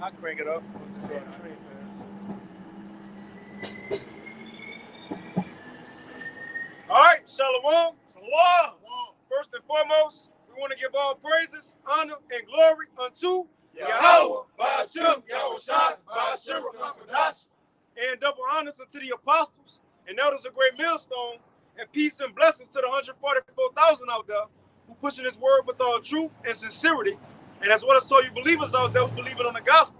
I crank it up. What's this on the train, man? All right, Shalom. Shalom. First and foremost, we want to give all praises, honor, and glory unto Yahweh, Ba'ashem, Yahushua, Ba'ashem, Rakakadash, and double honors unto the apostles and elders of Great Millstone, and peace and blessings to the 144,000 out there who pushing this word with all truth and sincerity, and as well as all you believers out there who believe it on the gospel.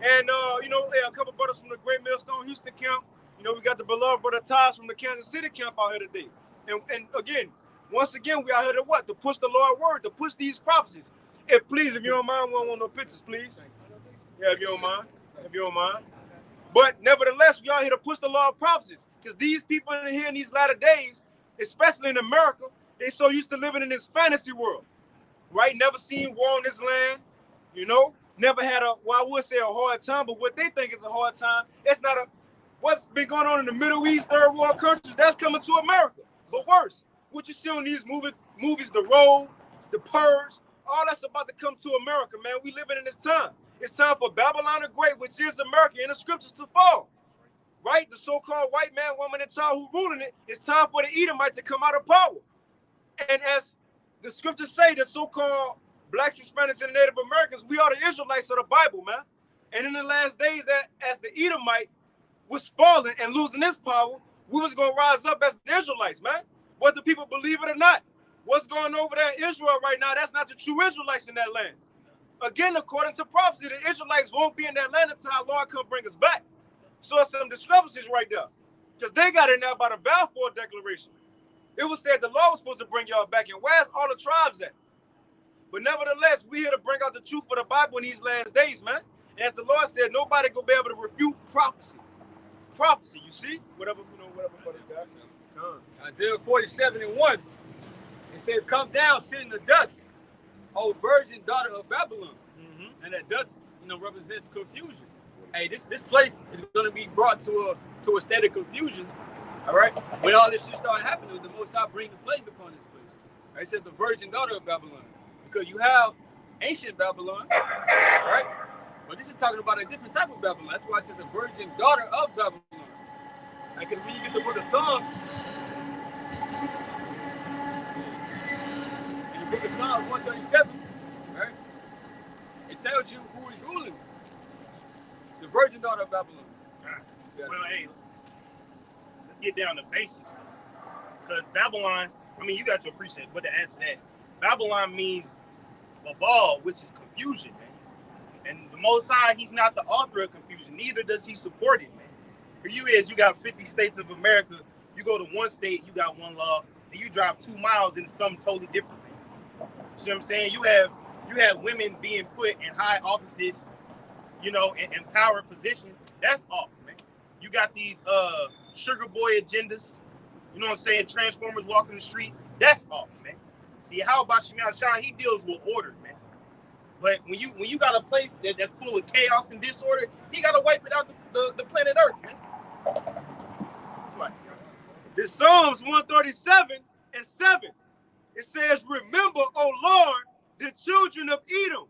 And, a couple brothers from the Great Millstone Houston camp. We got the beloved brother Taj from the Kansas City camp out here today. And again, once again, we out here to what? To push the Lord's word, to push these prophecies. And please, if you don't mind, we don't want no pictures, please. Yeah, if you don't mind. If you don't mind. But nevertheless, we out here to push the law of prophecies. Because these people in here in these latter days, especially in America, they so used to living in this fantasy world. Right? Never seen war on this land, never had I would say a hard time, but what they think is a hard time, it's not what's been going on in the Middle East, third world countries, that's coming to America. But worse, what you see on these movies, The Road, The Purge, all that's about to come to America, man. We living in this time. It's time for Babylon the Great, which is America, in the scriptures to fall. Right? The so-called white man, woman, and child who ruling it, it's time for the Edomite to come out of power. And as the scriptures say, the so-called blacks, Hispanics, and Native Americans, we are the Israelites of the Bible, man. And in the last days, as the Edomite was falling and losing his power, we was going to rise up as the Israelites, man. Whether people believe it or not. What's going over there in Israel right now, that's not the true Israelites in that land. Again, according to prophecy, the Israelites won't be in that land until our Lord come bring us back. So it's some discrepancies right there. Because they got in there by the Balfour Declaration. It was said the Lord was supposed to bring y'all back. And where's all the tribes at? But nevertheless, we here to bring out the truth of the Bible in these last days, man. And as the Lord said, nobody gonna be able to refute prophecy. Prophecy, you see? Whatever brother got. Isaiah 47:1. It says, "Come down, sit in the dust, O virgin daughter of Babylon." Mm-hmm. And that dust, represents confusion. Hey, this place is going to be brought to a state of confusion. All right, when all this shit started happening, the Most High bring the plagues upon this place. Right? It says the virgin daughter of Babylon, because you have ancient Babylon, right? But this is talking about a different type of Babylon. That's why it says the virgin daughter of Babylon. Because when you get the book of Psalms. Book of Psalms 137, right? It tells you who is ruling. The virgin daughter of Babylon. Well, hey, let's get down to basics. Because Babylon, you got to appreciate what to add to that. Babylon means Babal, which is confusion, man. And the Most High, he's not the author of confusion. Neither does he support it, man. For you got 50 states of America. You go to one state, you got one law. And you drive 2 miles into something totally different. See what I'm saying? You have women being put in high offices, in power position. That's off, man. You got these sugar boy agendas. You know what I'm saying? Transformers walking the street. That's off, man. See, how about Shemal Shah? He deals with order, man. But when you got a place that's full of chaos and disorder, he got to wipe it out the planet Earth, man. It's like the Psalms 137:7. It says, "Remember, O Lord, the children of Edom,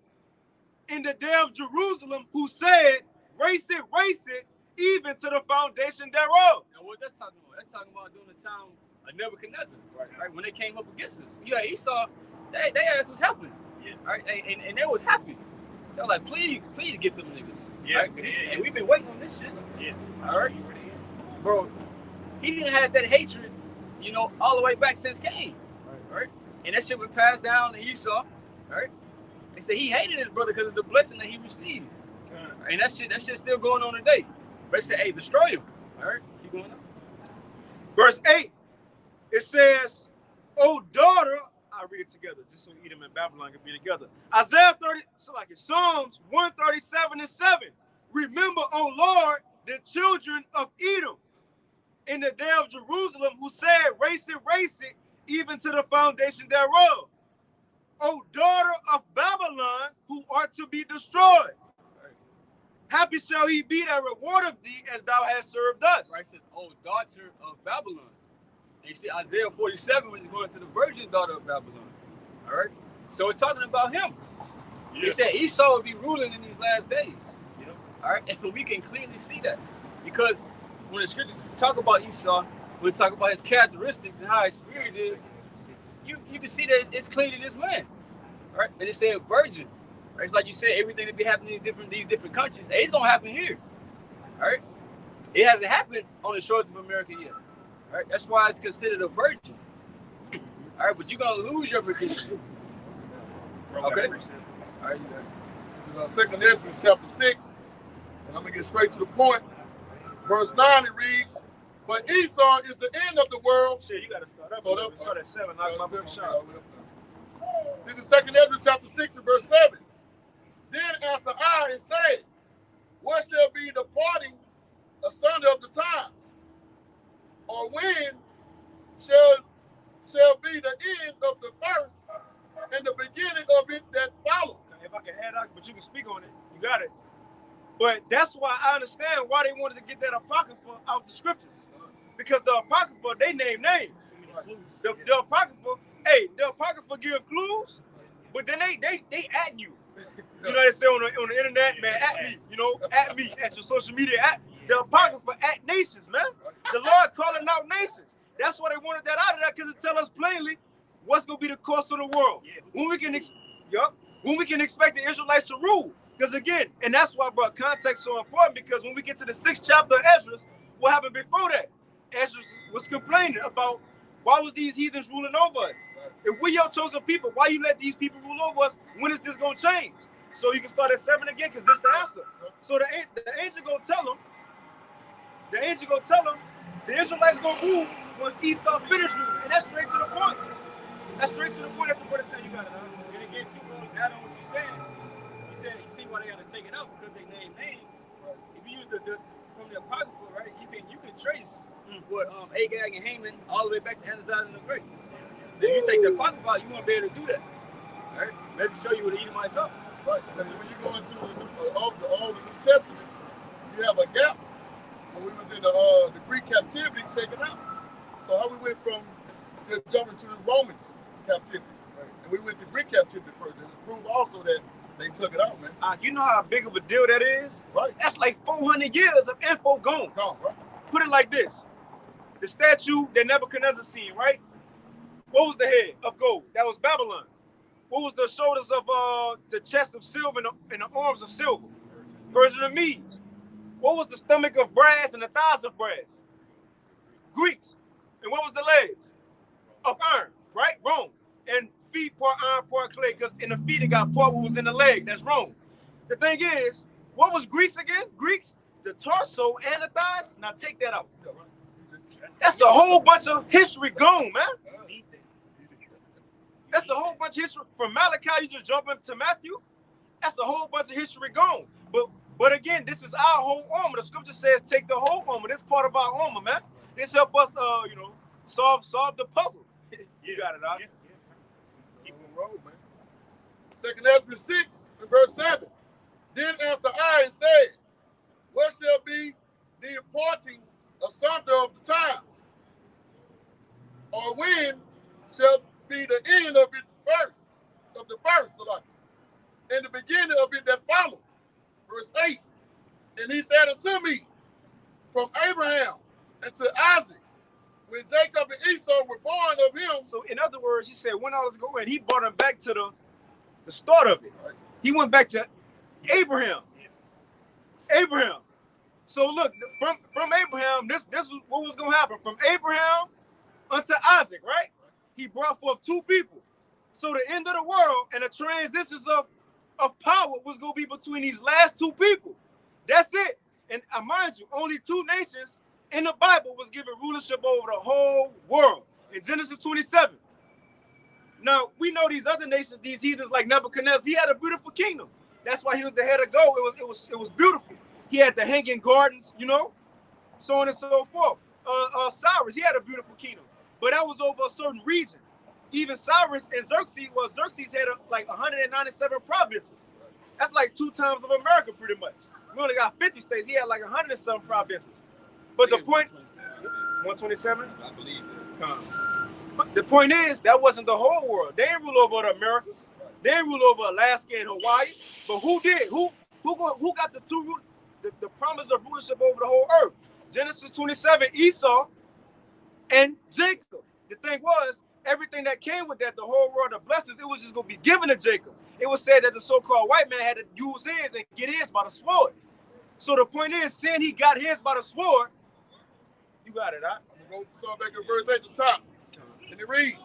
in the day of Jerusalem, who said, race it, even to the foundation thereof." And what that's talking about? That's talking about during the time of Nebuchadnezzar, right? When they came up against us. Yeah, Esau, they ass was helping. Yeah. Right? And they was happy. They were like, please get them niggas. Yeah. Right? And we've been waiting on this shit. Yeah. All right. Bro, he didn't have that hatred, all the way back since Cain. Right? And that shit was passed down to Esau, right? They say he hated his brother because of the blessing that he received. And that shit's still going on today. They say, hey, destroy him. All right, keep going on. Verse 8, it says, "O daughter," I'll read it together, just so Edom and Babylon can be together. Psalms 137:7. "Remember, O Lord, the children of Edom, in the day of Jerusalem, who said, race it, even to the foundation thereof. O daughter of Babylon, who art to be destroyed. Happy shall he be that reward of thee, as thou hast served us." Right, says, "O daughter of Babylon." And you see Isaiah 47 is going to the virgin daughter of Babylon. All right, so it's talking about him. He said Esau would be ruling in these last days. All right, and we can clearly see that because when the scriptures talk about Esau, when they talk about his characteristics and how his spirit is, you can see that it's clearly this man. All right, and it said virgin. Right? It's like you said, everything that be happening in these different countries, it's gonna happen here. All right, it hasn't happened on the shores of America yet. All right, that's why it's considered a virgin. All right, but you're gonna lose your virginity. Okay. All right. This is 2 Ezra chapter 6, and I'm gonna get straight to the point. Verse 9 it reads, "But Esau is the end of the world." Shit, you gotta start up. Start at 7. Knock my book shot. This is 2 Ezra chapter 6 and verse 7. Then answered I and said, "What shall be the parting asunder of the times? Or when shall be the end of the first and the beginning of it that follows?" If I can add up, but you can speak on it. You got it. But that's why I understand why they wanted to get that Apocrypha out the scriptures. Because the Apocrypha, they name names. The Apocrypha give clues, but then they at you. You know, they say on the internet, man, at me, at me, at your social media, the Apocrypha at nations, man. The Lord calling out nations. That's why they wanted that out of that, because it tell us plainly what's going to be the course of the world. When we can expect the Israelites to rule. Because again, and that's why, bro, context is so important, because when we get to the 6th chapter of Ezra, what happened before that? Ezra was complaining about why was these heathens ruling over us? If we your chosen people, why you let these people rule over us? When is this going to change? So you can start at 7 again, because this is the answer. So the angel going to tell them, the Israelites going to rule once Esau finishes ruling. And that's straight to the point. That's straight to the point. That's the point saying you got it, huh? And again, too, add on what you're saying. You see why they got to take it out, because they name names. If you use from the Apocrypha, right, you can trace what Agag and Haman all the way back to Anazaz and the Great. So if you take the Apocrypha out, you won't be able to do that. All right? Maybe show you what the Edomites are. Right, because when you go into the Old and New Testament, you have a gap. When we was in the Greek captivity taken out. So how we went from just jumping to the Romans captivity, and we went to Greek captivity first. And it proved also that they took it out, man. You know how big of a deal that is? Right. That's like 400 years of info gone. Right. Put it like this. The statue that Nebuchadnezzar seen, right? What was the head of gold? That was Babylon. What was the shoulders of the chest of silver and the arms of silver? Persian of Medes. What was the stomach of brass and the thighs of brass? Greeks. And what was the legs? Of iron, right? Rome. And feet, part iron, part clay, because in the feet it got part what was in the leg. That's Rome. The thing is, what was Greece again? Greeks, the torso and the thighs. Now take that out. That's a whole bunch of history gone, man. That's a whole bunch of history. From Malachi, you just jump into Matthew. That's a whole bunch of history gone. But again, this is our whole armor. The scripture says take the whole armor. This part of our armor, man. This help us, solve the puzzle. You got it, out. Keep on rolling, man. 2 Ezra 6 and verse 7. Then answered I and said, "What shall be the parting asunder of the times? Or when shall be the end of it first, and the beginning of it that follows?" Verse 8. And he said unto me, "From Abraham and to Isaac, when Jacob and Esau were born of him." So in other words, he said, when all this go in, he brought him back to the start of it. Right. He went back to Abraham. Abraham. So look, from Abraham, this is what was gonna happen. From Abraham unto Isaac, right? He brought forth two people. So the end of the world and the transitions of power was gonna be between these last two people. That's it. And mind you, only two nations in the Bible was given rulership over the whole world. In Genesis 27. Now, we know these other nations, these heathens like Nebuchadnezzar, he had a beautiful kingdom. That's why he was the head of gold. It was beautiful. He had the hanging gardens, so on and so forth. Cyrus, he had a beautiful kingdom. But that was over a certain region. Even Cyrus and Xerxes had like 197 provinces. That's like 2 times of America, pretty much. We only got 50 states. He had like 100 and some provinces. But the point, 127? I believe it. But the point is, that wasn't the whole world. They didn't rule over the Americas. They didn't rule over Alaska and Hawaii. But who did? Who got the promise of rulership over the whole earth? Genesis 27, Esau and Jacob. The thing was, everything that came with that, the whole world of blessings, it was just going to be given to Jacob. It was said that the so-called white man had to use his and get his by the sword. So the point is, seeing he got his by the sword, you got it, huh? I'm going to go start back at verse 8 at the top. And it reads,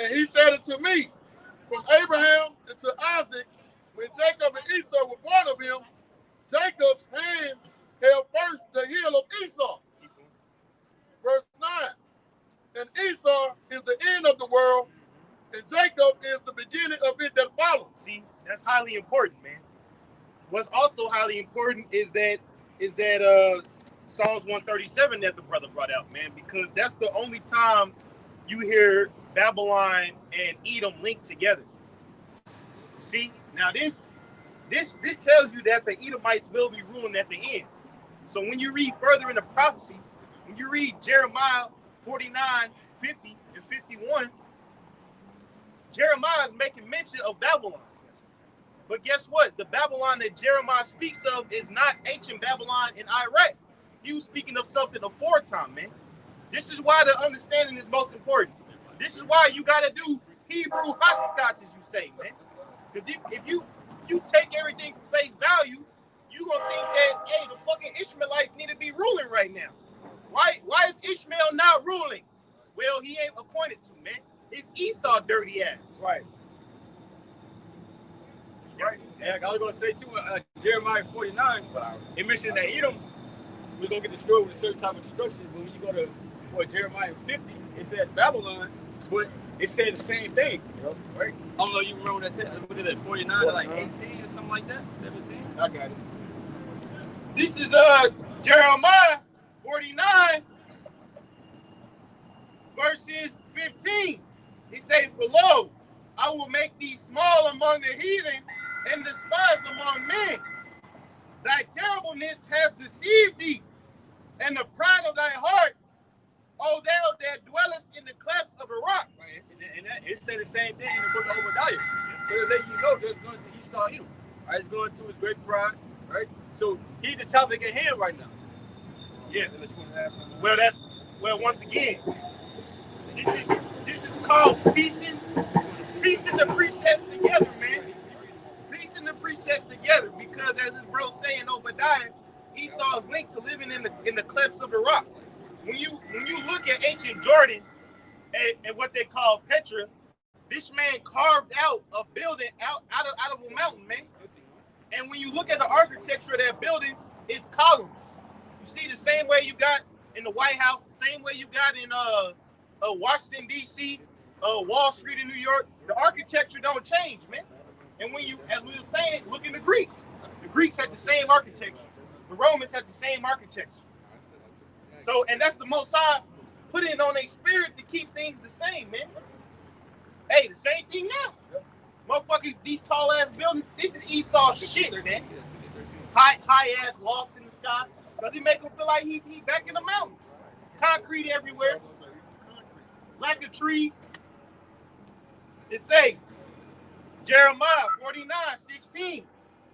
and he said it to me, from Abraham unto Isaac, when Jacob and Esau were born of him, Jacob's hand held first the heel of Esau. Verse 9, and Esau is the end of the world, and Jacob is the beginning of it that follows. See, that's highly important, man. What's also highly important is that Psalms 137 that the brother brought out, man, because that's the only time you hear Babylon and Edom linked together. See, now this tells you that the Edomites will be ruling at the end. So when you read further in the prophecy, when you read Jeremiah 49, 50, and 51, Jeremiah is making mention of Babylon. But guess what? The Babylon that Jeremiah speaks of is not ancient Babylon in Iraq. He was speaking of something aforetime, man. This is why the understanding is most important. This is why you got to do Hebrew hopscotch, as you say, man. Because if you take everything for face value, you gonna think that, hey, the fucking Ishmaelites need to be ruling right now. Why is Ishmael not ruling? Well, he ain't appointed to, man. It's Esau dirty ass. Right. Right. And I was going to say, too, Jeremiah 49, it mentioned that Edom, we're going to get destroyed with a certain type of destruction. But when you go to Jeremiah 50, it says Babylon, but it said the same thing. Right? I don't know if you remember what that said. What is it, 49 to like 18 or something like that? 17? I got it. This is Jeremiah 49, verses 15. He says, below, I will make thee small among the heathen and despised among men. Thy terribleness hath deceived thee, and the pride of thy heart, O thou that dwellest in the clefts of the rock. Right. And it said the same thing in the book of Obadiah. So to let you know, there's going to Esau Edom. Right? It's going to his great pride. Right? So he's the topic at hand right now. Yeah. Well, once again, this is called piecing the precepts together, man. Piecing the precepts together, because as this bro saying Obadiah, Esau is linked to living in the clefts of the rock. When you look at ancient Jordan and what they call Petra, this man carved out a building out of a mountain, man. And when you look at the architecture of that building, it's columns. You see the same way you got in the White House, the same way you got in Washington, D.C., Wall Street in New York. The architecture don't change, man. And when you, as we were saying, look in the Greeks. The Greeks had the same architecture. The Romans had the same architecture. So, and that's the Most High put it on their spirit to keep things the same, man. Hey, the same thing now. Motherfucker, these tall ass buildings, this is Esau shit, man. High ass lost in the sky. Does he make him feel like he back in the mountains? Concrete everywhere. Lack of trees. It say, Jeremiah 49:16,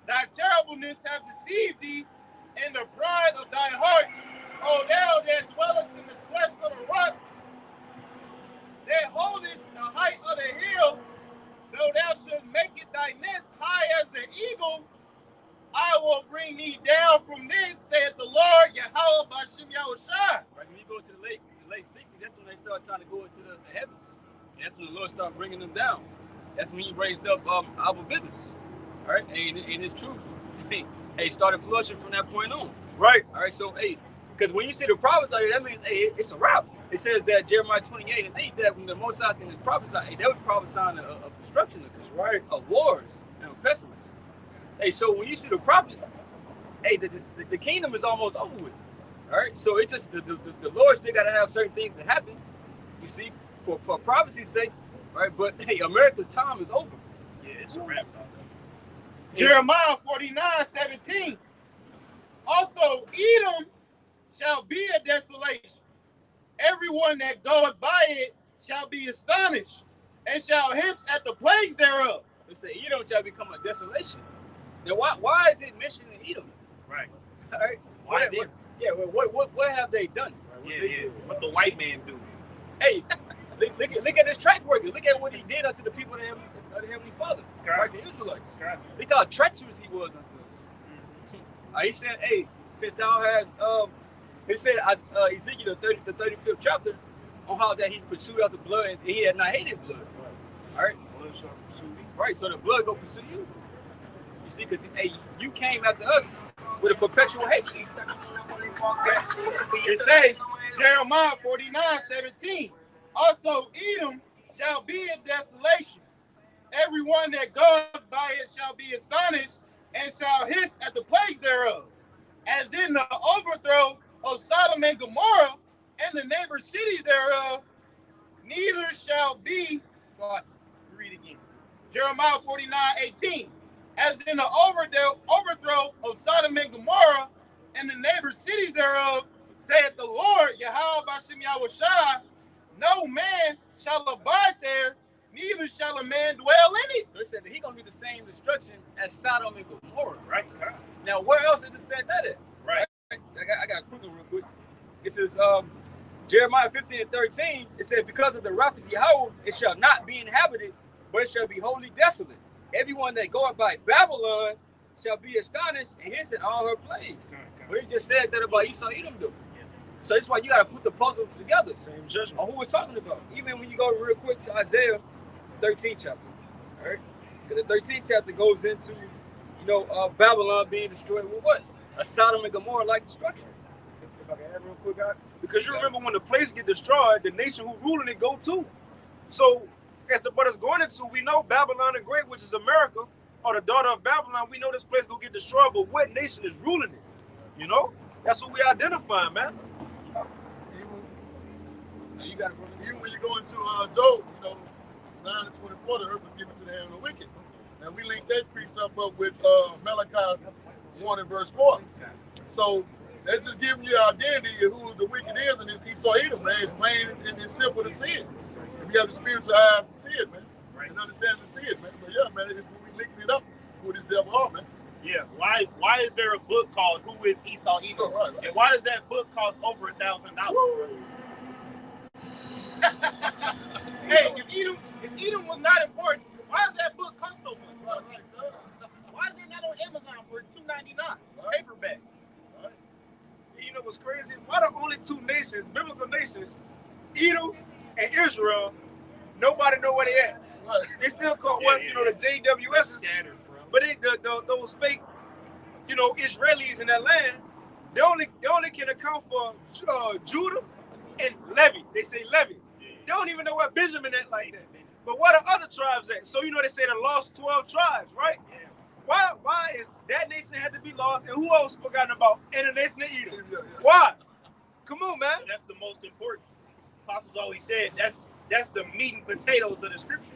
thy terribleness have deceived thee, and the pride of thy heart, O thou that dwellest in the clefts of the rock, that holdest the height of the hill, though thou shouldst make it thy nest high as the eagle, I will bring thee down from this, saith the Lord, Yahweh B'Shem Yahushua. Right, when you go to the late 60s, that's when they start trying to go into the heavens. And that's when the Lord started bringing them down. That's when he raised up Abba Bivens. All right, and it's truth. Hey, started flourishing from that point on. Right. All right, so, hey, because when you see the prophets out here, that means, hey, it's a wrap. It says that Jeremiah 28 and 8, that when the Most High seen his prophets out, hey, they was prophesying of destruction, of wars, and of pestilence. Hey, so when you see the prophets, hey, the kingdom is almost over with. All right, so it just, the Lord still got to have certain things to happen, you see, for prophecy's sake, right? But, hey, America's time is over. Yeah, it's a wrap, dog. Jeremiah 49:17. Also, Edom shall be a desolation. Everyone that goeth by it shall be astonished, and shall hiss at the plagues thereof. It said Edom shall become a desolation. Now, why is it mentioned in Edom? Right. All right. What have they done? Yeah. What the white man do? Hey, look at this track record. Look at what he did unto the people of the Heavenly Father, right? The Israelites. Look how treacherous he was unto us. He said, hey, since thou hast, he said, Ezekiel, the 35th chapter, on how that he pursued out the blood and he had not hated blood. All right? Right, so the blood go pursue you. You see, because hey, you came after us with a perpetual hatred. It says, Jeremiah 49:17. Also, Edom shall be a desolation. Everyone that goeth by it shall be astonished and shall hiss at the plagues thereof. As in the overthrow of Sodom and Gomorrah and the neighbor cities thereof, neither shall be. So I read again. Jeremiah 49:18. As in the overthrow of Sodom and Gomorrah and the neighbor cities thereof, saith the Lord, Yahweh Bashem Yahushua, no man shall abide there, neither shall a man dwell in it. So it said that he's going to get the same destruction as Sodom and Gomorrah. Right. Now, where else did it say that at? Right. I got a quick one real quick. It says, Jeremiah 15:13, it says, because of the wrath of Yahweh, it shall not be inhabited, but it shall be wholly desolate. Everyone that goeth by Babylon shall be astonished and hiss at all her plagues. But it just said that about Esau Edom do. So that's why you got to put the puzzle together. Same judgment. On who it's talking about. Even when you go real quick to Isaiah 13th chapter. All right? Because the 13th chapter goes into, Babylon being destroyed with what? A Sodom and Gomorrah like destruction. If I can add real quick, because you remember when the place get destroyed, the nation who ruling it go too. So as the brothers going into, we know Babylon the Great, which is America, or the daughter of Babylon. We know this place go get destroyed, but what nation is ruling it? That's who we identify, man. Even when you go into Job, 9 and 24, the earth was given to the hand of the wicked. Now we link that precept up with Malachi 1 and verse 4. So that's just giving you an identity of who the wicked is, and it's Esau Edom, man. It's plain and it's simple to see it. If you have the spiritual eyes to see it, man, and understand to see it, man. But yeah, man, we linking it up with this devil heart, man. Yeah. Why is there a book called Who is Esau Edom? Oh, right. And why does that book cost over $1,000? Hey, if Edom was not important, why does that book cost so much? Why is it not on Amazon for $2.99 paperback? You know what's crazy? Why the only two nations, biblical nations, Edom and Israel, nobody know where they at? They still call the JWS. But those fake, Israelis in that land, they only can account for Judah and Levi. They say Levi. They don't even know where Benjamin at like that. But where the other tribes at? So they say the lost 12 tribes, right? Yeah. Why is that nation had to be lost, and who else forgotten about? And the nation of Edom. Yeah. Why? Come on, man. That's the most important. Apostles always said that's the meat and potatoes of the scriptures.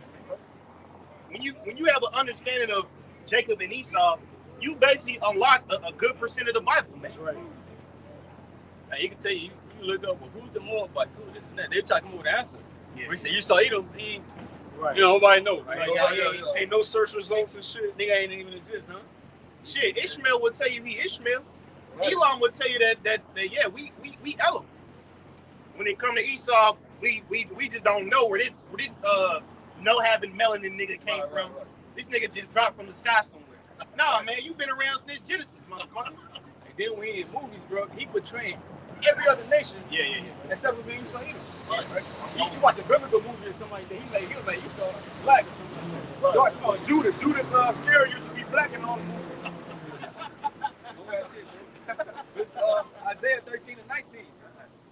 When you have an understanding of Jacob and Esau, you basically unlock a good percent of the Bible, man. That's right. Now, you can tell you look up, well, who's the Moabites, who this and that. They're talking about the answer. Yeah. We say you saw Edom, nobody knows. Right? Ain't no search results and shit. Nigga ain't even exist, huh? Shit, Ishmael would tell you he Ishmael. Right. Elam would tell you that we Elam. When it come to Esau, we just don't know where this no having melanin nigga came from. Right. This nigga just dropped from the sky somewhere. Nah, man, you been around since Genesis, motherfucker. And then when he in movies, bro, he portraying every other nation. Yeah. Except for being Esau Edom. Right. You watch a biblical movie or something like that, he'll make Esau black. Right. Judas scary used to be black in all the movies. Isaiah 13:19.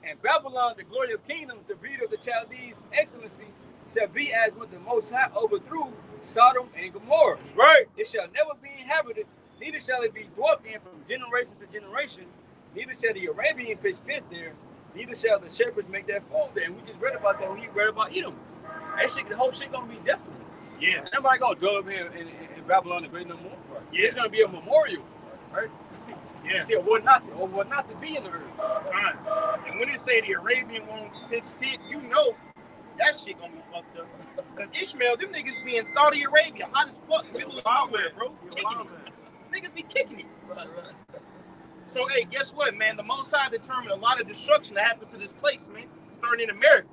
And Babylon, the glory of kingdoms, the beauty of the Chaldees' excellency, shall be as when the Most High overthrew Sodom and Gomorrah. Right. It shall never be inhabited, neither shall it be dwelt in from generation to generation, neither shall the Arabian pitch tent there, neither shall the shepherds make their fold there. And we just read about that when you read about Edom. That shit, the whole shit gonna be desolate. Yeah. Nobody gonna dwell up here in Babylon the Great no more. Right. Yeah. It's gonna be a memorial, right? Yeah. You see, what not to be in the earth. And when they say the Arabian won't pitch tent, you know that shit gonna be fucked up. Cause Ishmael, them niggas be in Saudi Arabia, hot as fuck, middle of nowhere, bro. Kicking it. Niggas be kicking it. Right. So hey, guess what, man? The Most High determined a lot of destruction that happened to this place, man. Starting in America.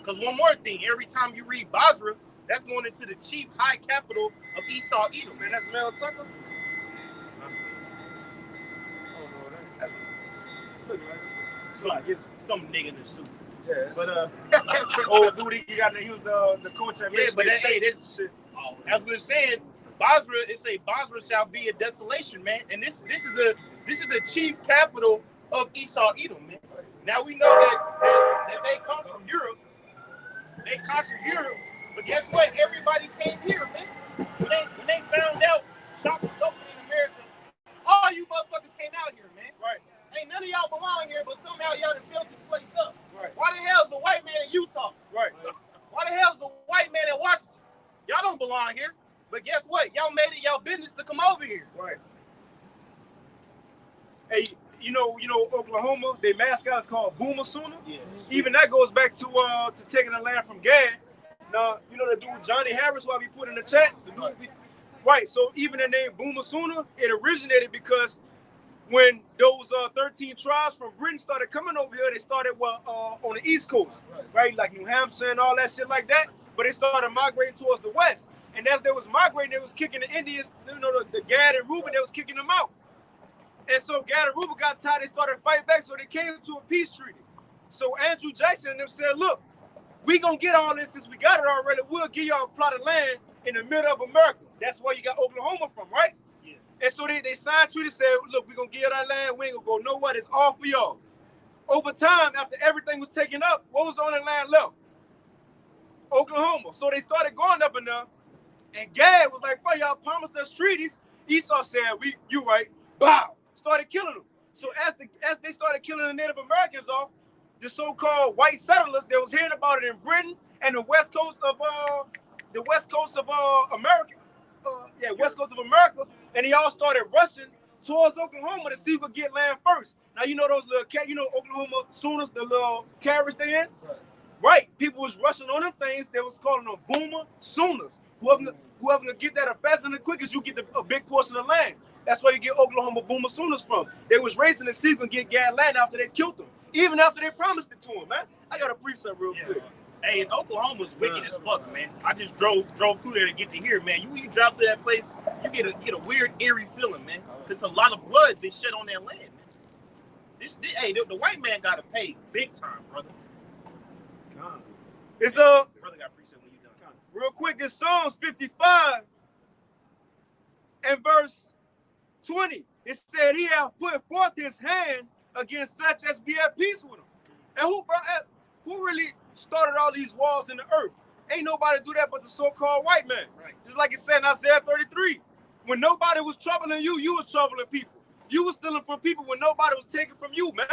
Cause one more thing, every time you read Basra, that's going into the chief high capital of Esau, Edom. Man, that's Mel Tucker. Some nigga in the suit. Yeah, But old dude, he was the coach at yeah, but Michigan State. shit. As we were saying, Basra, Basra shall be a desolation, man. And this is the chief capital of Esau, Edom, man. Now we know that they come from Europe. They conquered Europe, but guess what? Everybody came here, man. When they found out shops was open in America, all you motherfuckers came out here, man. Right. Ain't none of y'all belong here, but somehow y'all done built this place up. Right. Why the hell is the white man in Utah? Right. Why the hell is the white man in Washington? Y'all don't belong here. But guess what? Y'all made it y'all business to come over here. Right. Hey, you know, Oklahoma, their mascot is called Boomer Sooner. Yeah. Even that goes back to taking the land from Gad. Now, you know the dude Johnny Harris, who I be putting in the chat. Right. So even the name Boomer Sooner, it originated because when those 13 tribes from Britain started coming over here, they started on the East Coast, right? Like New Hampshire and all that shit like that. But they started migrating towards the West. And as they was migrating, they was kicking the Indians, you know, the Gad and Reuben, they was kicking them out. And so Gad and Reuben got tired, they started fighting back, so they came to a peace treaty. So Andrew Jackson and them said, look, we gonna get all this since we got it already. We'll give y'all a plot of land in the middle of America. That's where you got Oklahoma from, right? Yeah. And so they signed treaty, said, look, we gonna give you that land, we ain't gonna go nowhere, it's all for y'all. Over time, after everything was taken up, what was the only land left? Oklahoma. So they started going up enough, and Gad was like, bro, y'all promised us treaties. Esau said, you right, bow. Started killing them. So as they started killing the Native Americans off, the so-called white settlers that was hearing about it in Britain and the west coast of America, west coast of America, and they all started rushing towards Oklahoma to see who could get land first. Now you know those little Oklahoma Sooners, the little carriage they in, right? People was rushing on them things. They was calling them Boomer Sooners. Whoever can get that a faster and the quickest, you get a big portion of land. That's where you get Oklahoma Boomer Sooners from. They was racing to see who could get Gad land after they killed them. Even after they promised it to him, man. I got a precept real quick. Hey, and Oklahoma's wicked as fuck, man. I just drove through there to get to here, man. You drive through that place, you get a weird, eerie feeling, man. Cause a lot of blood been shed on that land, man. The white man gotta pay big time, brother. It's brother got precept when you done. Real quick, this Psalms 55 and verse 20. It said he hath put forth his hand against such as be at peace with him. And who really started all these walls in the earth? Ain't nobody do that but the so-called white man. Right. Just like it said in Isaiah 33. When nobody was troubling you, you was troubling people. You was stealing from people when nobody was taking from you, man.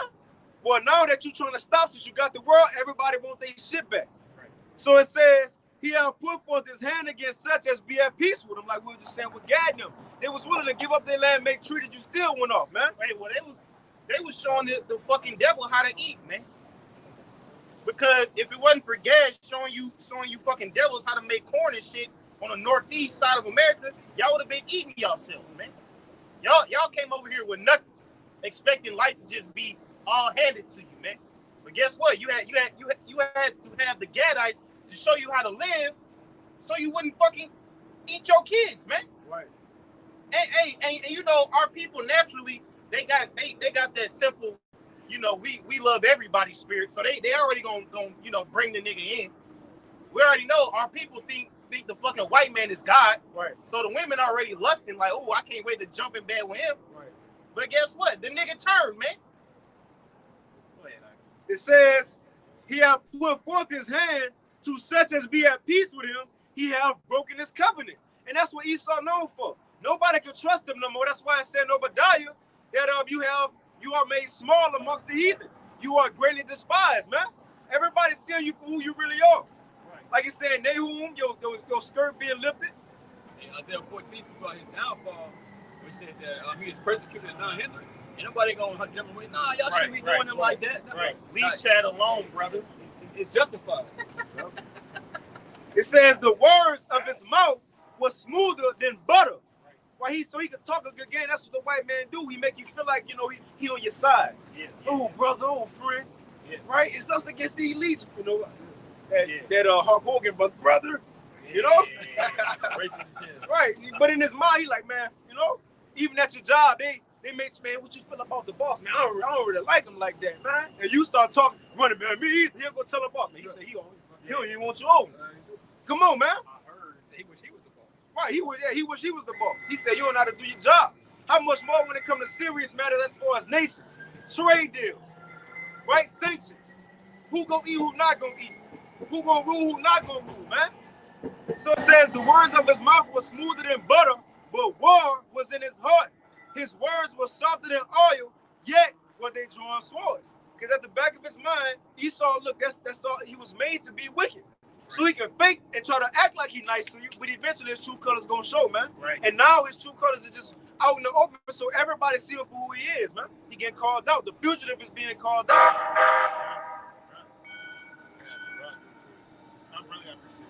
Well, now that you trying to stop since you got the world, everybody want their shit back. Right. So it says, he hath put forth his hand against such as be at peace with him, like we were just saying with Gad and them. They was willing to give up their land, make treaty, you still went off, man. Hey, well, they was showing the fucking devil how to eat, man. Because if it wasn't for Gad showing you fucking devils how to make corn and shit on the northeast side of America, y'all would have been eating yourselves, man. Y'all came over here with nothing, expecting life to just be all handed to you, man. But guess what? You had to have the Gadites to show you how to live, so you wouldn't fucking eat your kids, man. Right. And you know, our people naturally they got that simple, you know, we love everybody's spirit, so they already gonna you know bring the nigga in. We already know our people think the fucking white man is God. Right. So the women already lusting like, oh, I can't wait to jump in bed with him. Right. But guess what? The nigga turned, man. Go ahead, it says, he hath put forth his hand to such as be at peace with him. He hath broken his covenant. And that's what Esau known for. Nobody can trust him no more. That's why I said in Obadiah that you are made small amongst the heathen. You are greatly despised, man. Everybody's seeing you for who you really are. Right. Like it said, Nahum, your skirt being lifted. In Isaiah 14 speaks about his downfall. We said that he is persecuted and not hindered. Ain't nobody gonna jump away. Nah, y'all shouldn't be doing him like that. Right. Leave Chad alone, brother. is justified. It says the words of his mouth were smoother than butter. Right? So he could talk a good game. That's what the white man do. He make you feel like, you know, he on your side. Oh, brother, oh, friend. Right? It's us against the elites. You know, that Hulk Hogan, brother. You know? Right. But in his mind, he like, man, you know, even at your job, they make, man, what you feel about the boss? Man, I don't really like him like that, man. And you start talking, running, man, me either. He'll go tell the boss. Man, he said he don't even want you over. Come on, man. I heard he wish he was the boss. Right, he wish he was the boss. He said you don't know how to do your job. How much more when it comes to serious matters as far as nations, trade deals, right? Sanctions. Who gonna eat, who not gonna eat? Who gonna rule, who not gonna rule, man? So it says the words of his mouth were smoother than butter, but war was in his heart. His words were softer than oil, yet were they drawn swords. Because at the back of his mind, Esau, look, that's all. He was made to be wicked. So he can fake and try to act like he's nice to you, but eventually his true colors gonna show, man. Right. And now his true colors are just out in the open, so everybody see him for who he is, man. He getting called out. The fugitive is being called out. I really appreciate it.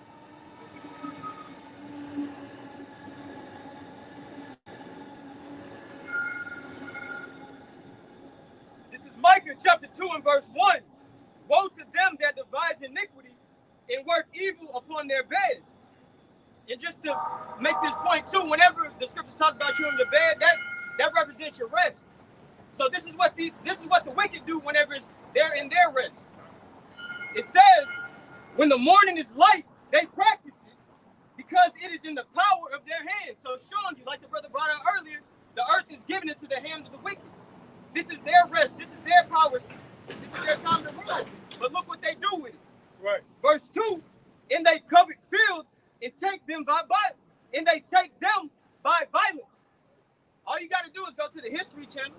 This is Micah chapter 2 and verse 1. Woe to them that devise iniquity and work evil upon their beds. And just to make this point too, whenever the scriptures talk about you in the bed, that represents your rest. So this is what the wicked do whenever they're in their rest. It says, when the morning is light, they practice it because it is in the power of their hands. So showing you, like the brother brought out earlier, the earth is given into the hand of the wicked. This is their rest. This is their power. This is their time to rule. But look what they do with it. Right. Verse 2, and they covet fields and take them by violence. All you got to do is go to the History Channel.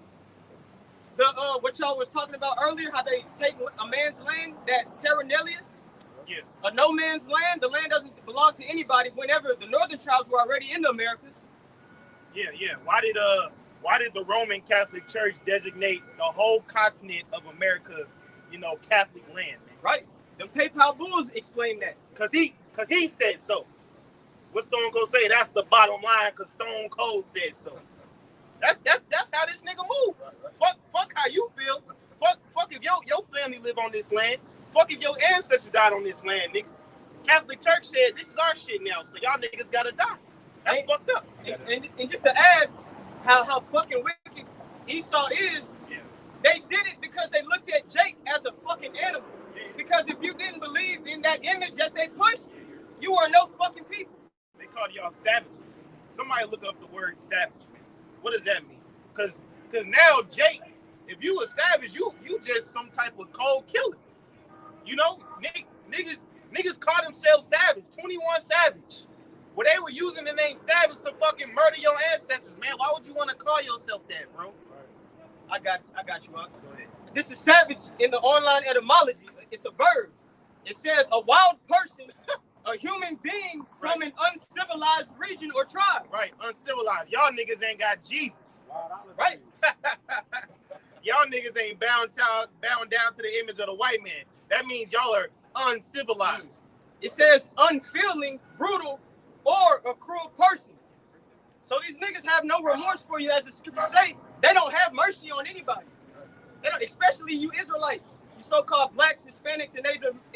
What y'all was talking about earlier, how they take a man's land, that Terra Nullius, a no man's land. The land doesn't belong to anybody. Whenever the northern tribes were already in the Americas. Yeah. Why did the Roman Catholic Church designate the whole continent of America, Catholic land, man? Right. Them PayPal bulls explain that. Cause he said so. What Stone Cold say? That's the bottom line. Cause Stone Cold said so. That's how this nigga move. Fuck how you feel. Fuck if your family live on this land. Fuck if your ancestors died on this land, nigga. Catholic Church said this is our shit now, so y'all niggas gotta die. That's fucked up. And just to add how fucking wicked Esau is, they did it because they looked at Jake as a fucking animal. Because if you didn't believe in that image that they pushed, you are no fucking people. They called y'all savages. Somebody look up the word savage, man. What does that mean? Because now, Jake, if you a savage, you just some type of cold killer. Niggas call themselves savage, 21 Savage. Well, they were using the name Savage to fucking murder your ancestors, man. Why would you want to call yourself that, bro? I got you, Uncle. Go ahead. This is savage in the online etymology. It's a verb. It says a wild person, a human being from an uncivilized region or tribe. Right, uncivilized. Y'all niggas ain't got Jesus. Right. Y'all niggas ain't bound down to the image of the white man. That means y'all are uncivilized. It says unfeeling, brutal, or a cruel person. So these niggas have no remorse for you, as the scriptures say. They don't have mercy on anybody. They don't, especially you Israelites, you so-called blacks, Hispanics, and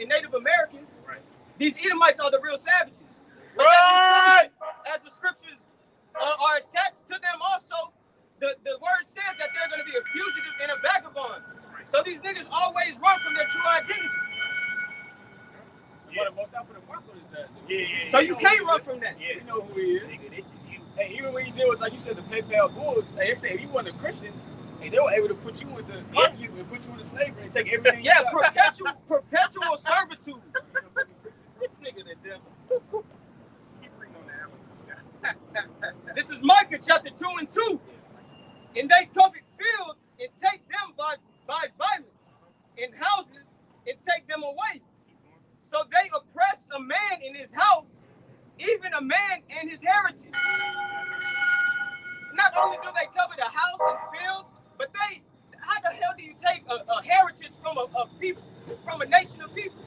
Native Americans. Right. These Edomites are the real savages. But Right. as the scriptures are attached to them also, the word says that they're going to be a fugitive and a vagabond. So these niggas always run from their true identity. Yeah. What's up with the Marco is that? Yeah. So you can't run from that. Yeah. You know who he is. Nigga, this is you. Hey, even when you deal with, like you said, the PayPal bulls, they say if you weren't a Christian, hey, they were able to put you into you and put you into slavery and take everything. Yeah, perpetual servitude. This nigga the devil. Keep reading on that. This is Micah chapter 2 and 2. And they covet fields and take them by violence, and houses and take them away. So they oppress a man in his house, even a man and his heritage. Not only do they covet a house and fields, but how the hell do you take a heritage from a people, from a nation of people?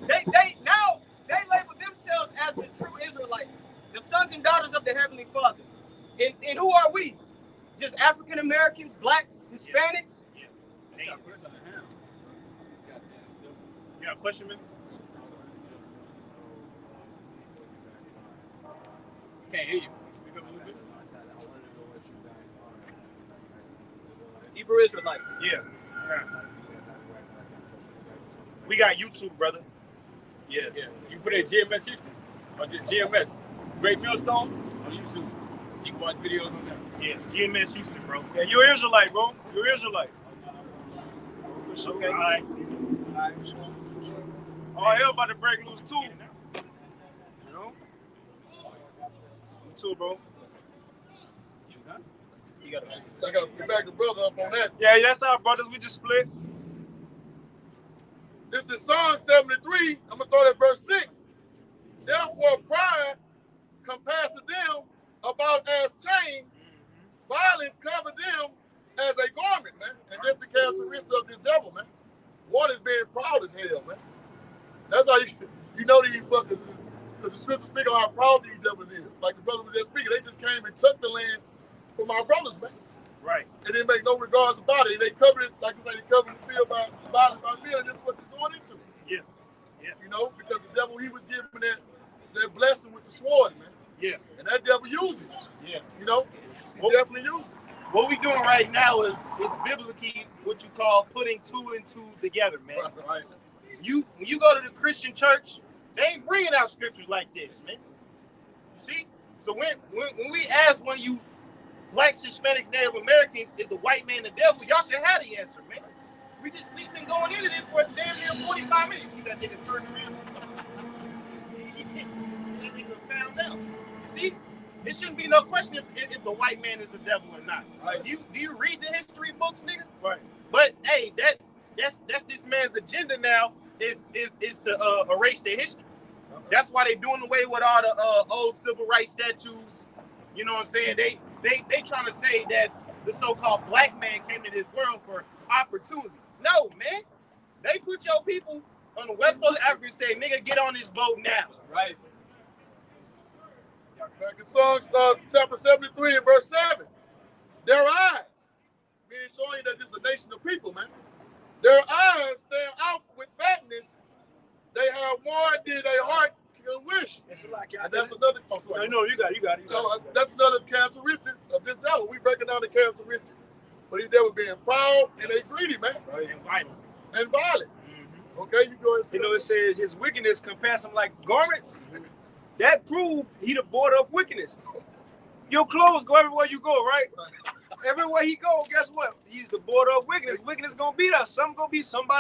They label themselves as the true Israelites, the sons and daughters of the Heavenly Father. And who are we? Just African Americans, blacks, Hispanics? Yeah. You got a question, man? Can't hear you. Speak up a little bit. Hebrew Israelites. Yeah. We got YouTube, brother. Yeah. You put in GMS Houston or just GMS Great Millstone on YouTube. You can watch videos on there. Yeah, GMS Houston, bro. Yeah, you're Israelite, bro. You're Israelite. For sure. Okay. All right. All hell about to break loose too. You know? You too, bro. I got to back the brother up on that. Yeah, that's our brothers. We just split. This is Psalm 73. I'm going to start at verse 6. Therefore, pride compasseth them about as chain, violence covered them as a garment, man. And that's the characteristic of this devil, man. One is being proud as hell, man. That's how you know these fuckers is, because the scripture speak on how proud these devils is. Like the brother was just speaking, they just came and took the land from our brothers, man. Right. And they make no regards about it. They covered it, like you say, they covered the field by violence by fear, and that's what they're going into. Yeah. Yeah. You know, because the devil, he was giving that blessing with the sword, man. Yeah. And that devil used it. Yeah. You know, he definitely used it. What we doing right now is biblically what you call putting two and two together, man. Right. When you go to the Christian church, they ain't bringing out scriptures like this, man. You see? So when we ask one of you blacks, Hispanics, Native Americans, is the white man the devil, y'all should have the answer, man. We've been going into this for damn near 45 minutes. See that nigga turn around? That nigga found out. You see? It shouldn't be no question if the white man is the devil or not. Right. Do you read the history books, nigga? Right. But hey, that's this man's agenda now is to erase the history. Okay. That's why they doing away with all the old civil rights statues. You know what I'm saying? They trying to say that the so-called black man came to this world for opportunity. No, man. They put your people on the west coast of Africa and say, nigga, get on this boat now. Right. Back in Psalms chapter 73 and verse 7. Their eyes, meaning showing that this is a nation of people, man. Their eyes stand out with fatness. They have more than their heart can wish. And that's another. I know you got it. That's another characteristic of this devil. We breaking down the characteristics. But these devil being proud and they greedy, man. Right. And violent. Mm-hmm. Okay, you go ahead. You know, it says his wickedness compass him like garments. That proved he the border of wickedness. Your clothes go everywhere you go, right? Everywhere he go, guess what? He's the border of wickedness. Wickedness gonna beat us. Somebody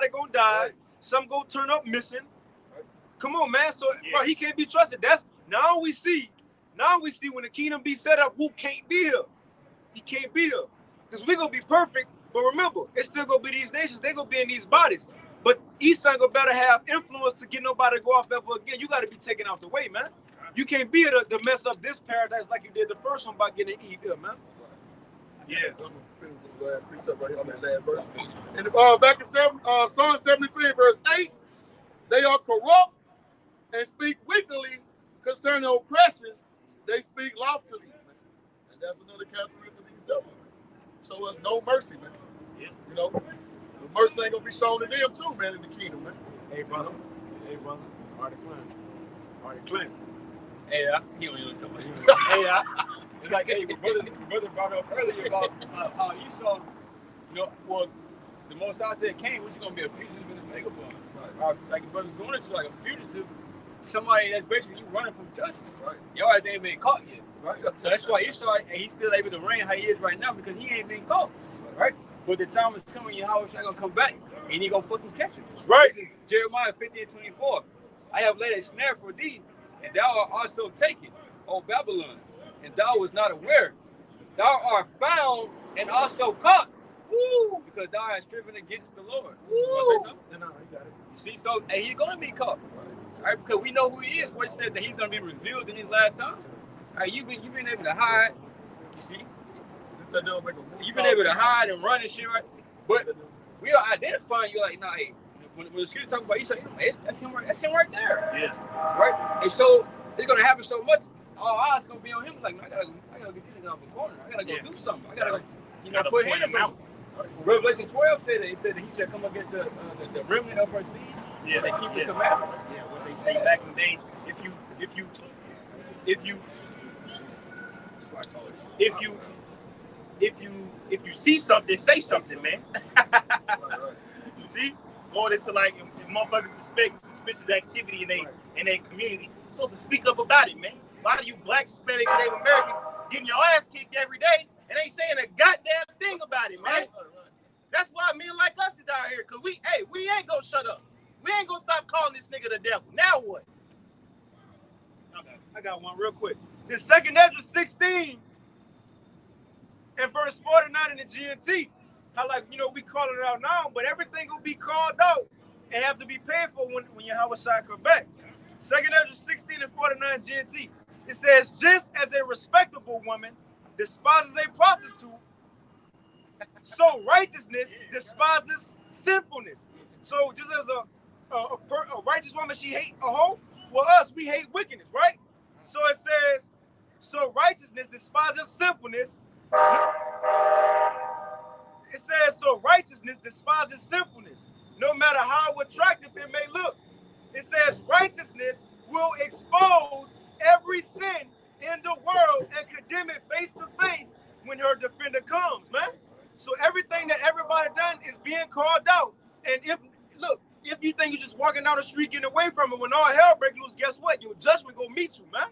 gonna die. Right. Some gonna turn up missing. Right. Come on, man. So bro, he can't be trusted. That's now we see when the kingdom be set up, who can't be here. He can't be here. Because we're gonna be perfect, but remember, it's still gonna be these nations, they gonna be in these bodies. But Esau gonna better have influence to get nobody to go off ever again. You gotta be taken out the way, man. You can't be here to mess up this paradise like you did the first one by getting Eve here, man. Yeah. I'm gonna finish the last precept right here on that last verse. And back in Psalm 73, verse 8, they are corrupt and speak wickedly concerning oppression. They speak loftily, man. And that's another characteristic of these devils, man. Show us no mercy, man. Yeah. You know, the mercy ain't gonna be shown to them too, man, in the kingdom, man. Hey, brother. You know? Hey, brother. Already claim. Hey, he don't know something. Hey, it's like, hey, brother brought up earlier about how Esau, well, the Most High said, Cain, what you gonna be, a fugitive in the vagabond? Right. Like your brother's going into like a fugitive, somebody that's basically you running from judgment. Right. Your ass ain't been caught yet. Right. So that's why Esau, he's still able to reign how he is right now because he ain't been caught. Right. But the time is coming, Yahweh Shai gonna come back and he gonna fucking catch him. Right. This is Jeremiah 50:24. I have laid a snare for thee, and thou art also taken, O Babylon, and thou was not aware. Thou art found and also caught. Woo! Because thou hast striven against the Lord. Woo! You want to say something? No, you got it. You see, so and he's gonna be caught. Right? Because we know who he is. What it says that he's gonna be revealed in his last time. All right, you've been able to hide. You see? You've been able to hide and run and shit, right? But we are identifying you like, nah, hey, when the scripture talk about Esau, hey, that's him right there. Yeah. Right? And so it's gonna happen so much, all eyes gonna be on him. Like, I gotta get this nigga off the corner. I gotta go do something. I gotta put him out. Revelation 12 said that he shall come against the remnant of her seed. Yeah, they keep the commandments. Yeah, what they say back in the day, if you see something, say something, man. You see, going into like if motherfuckers suspicious activity in their community, you're supposed to speak up about it, man. A lot of you black, Hispanic, Native Americans getting your ass kicked every day and ain't saying a goddamn thing about it, man. That's why men like us is out here, cause we ain't gonna shut up. We ain't gonna stop calling this nigga the devil. Now what? Okay, I got one real quick. This 2 Ezra 16 and verse 49 in the GNT. How we calling it out now, but everything will be called out and have to be paid for when Yahweh Shai come back. 2 Ezra 16 and 49 GNT. It says, just as a respectable woman despises a prostitute, so righteousness despises sinfulness. So just as a righteous woman, she hate a hoe. Well, us, we hate wickedness, right? So it says, so righteousness despises sinfulness. It says, so righteousness despises sinfulness, no matter how attractive it may look. It says, righteousness will expose every sin in the world and condemn it face to face when her defender comes, man. So everything that everybody done is being called out. And if you think you're just walking down the street getting away from it, when all hell breaks loose, guess what? Your judgment gonna meet you, man.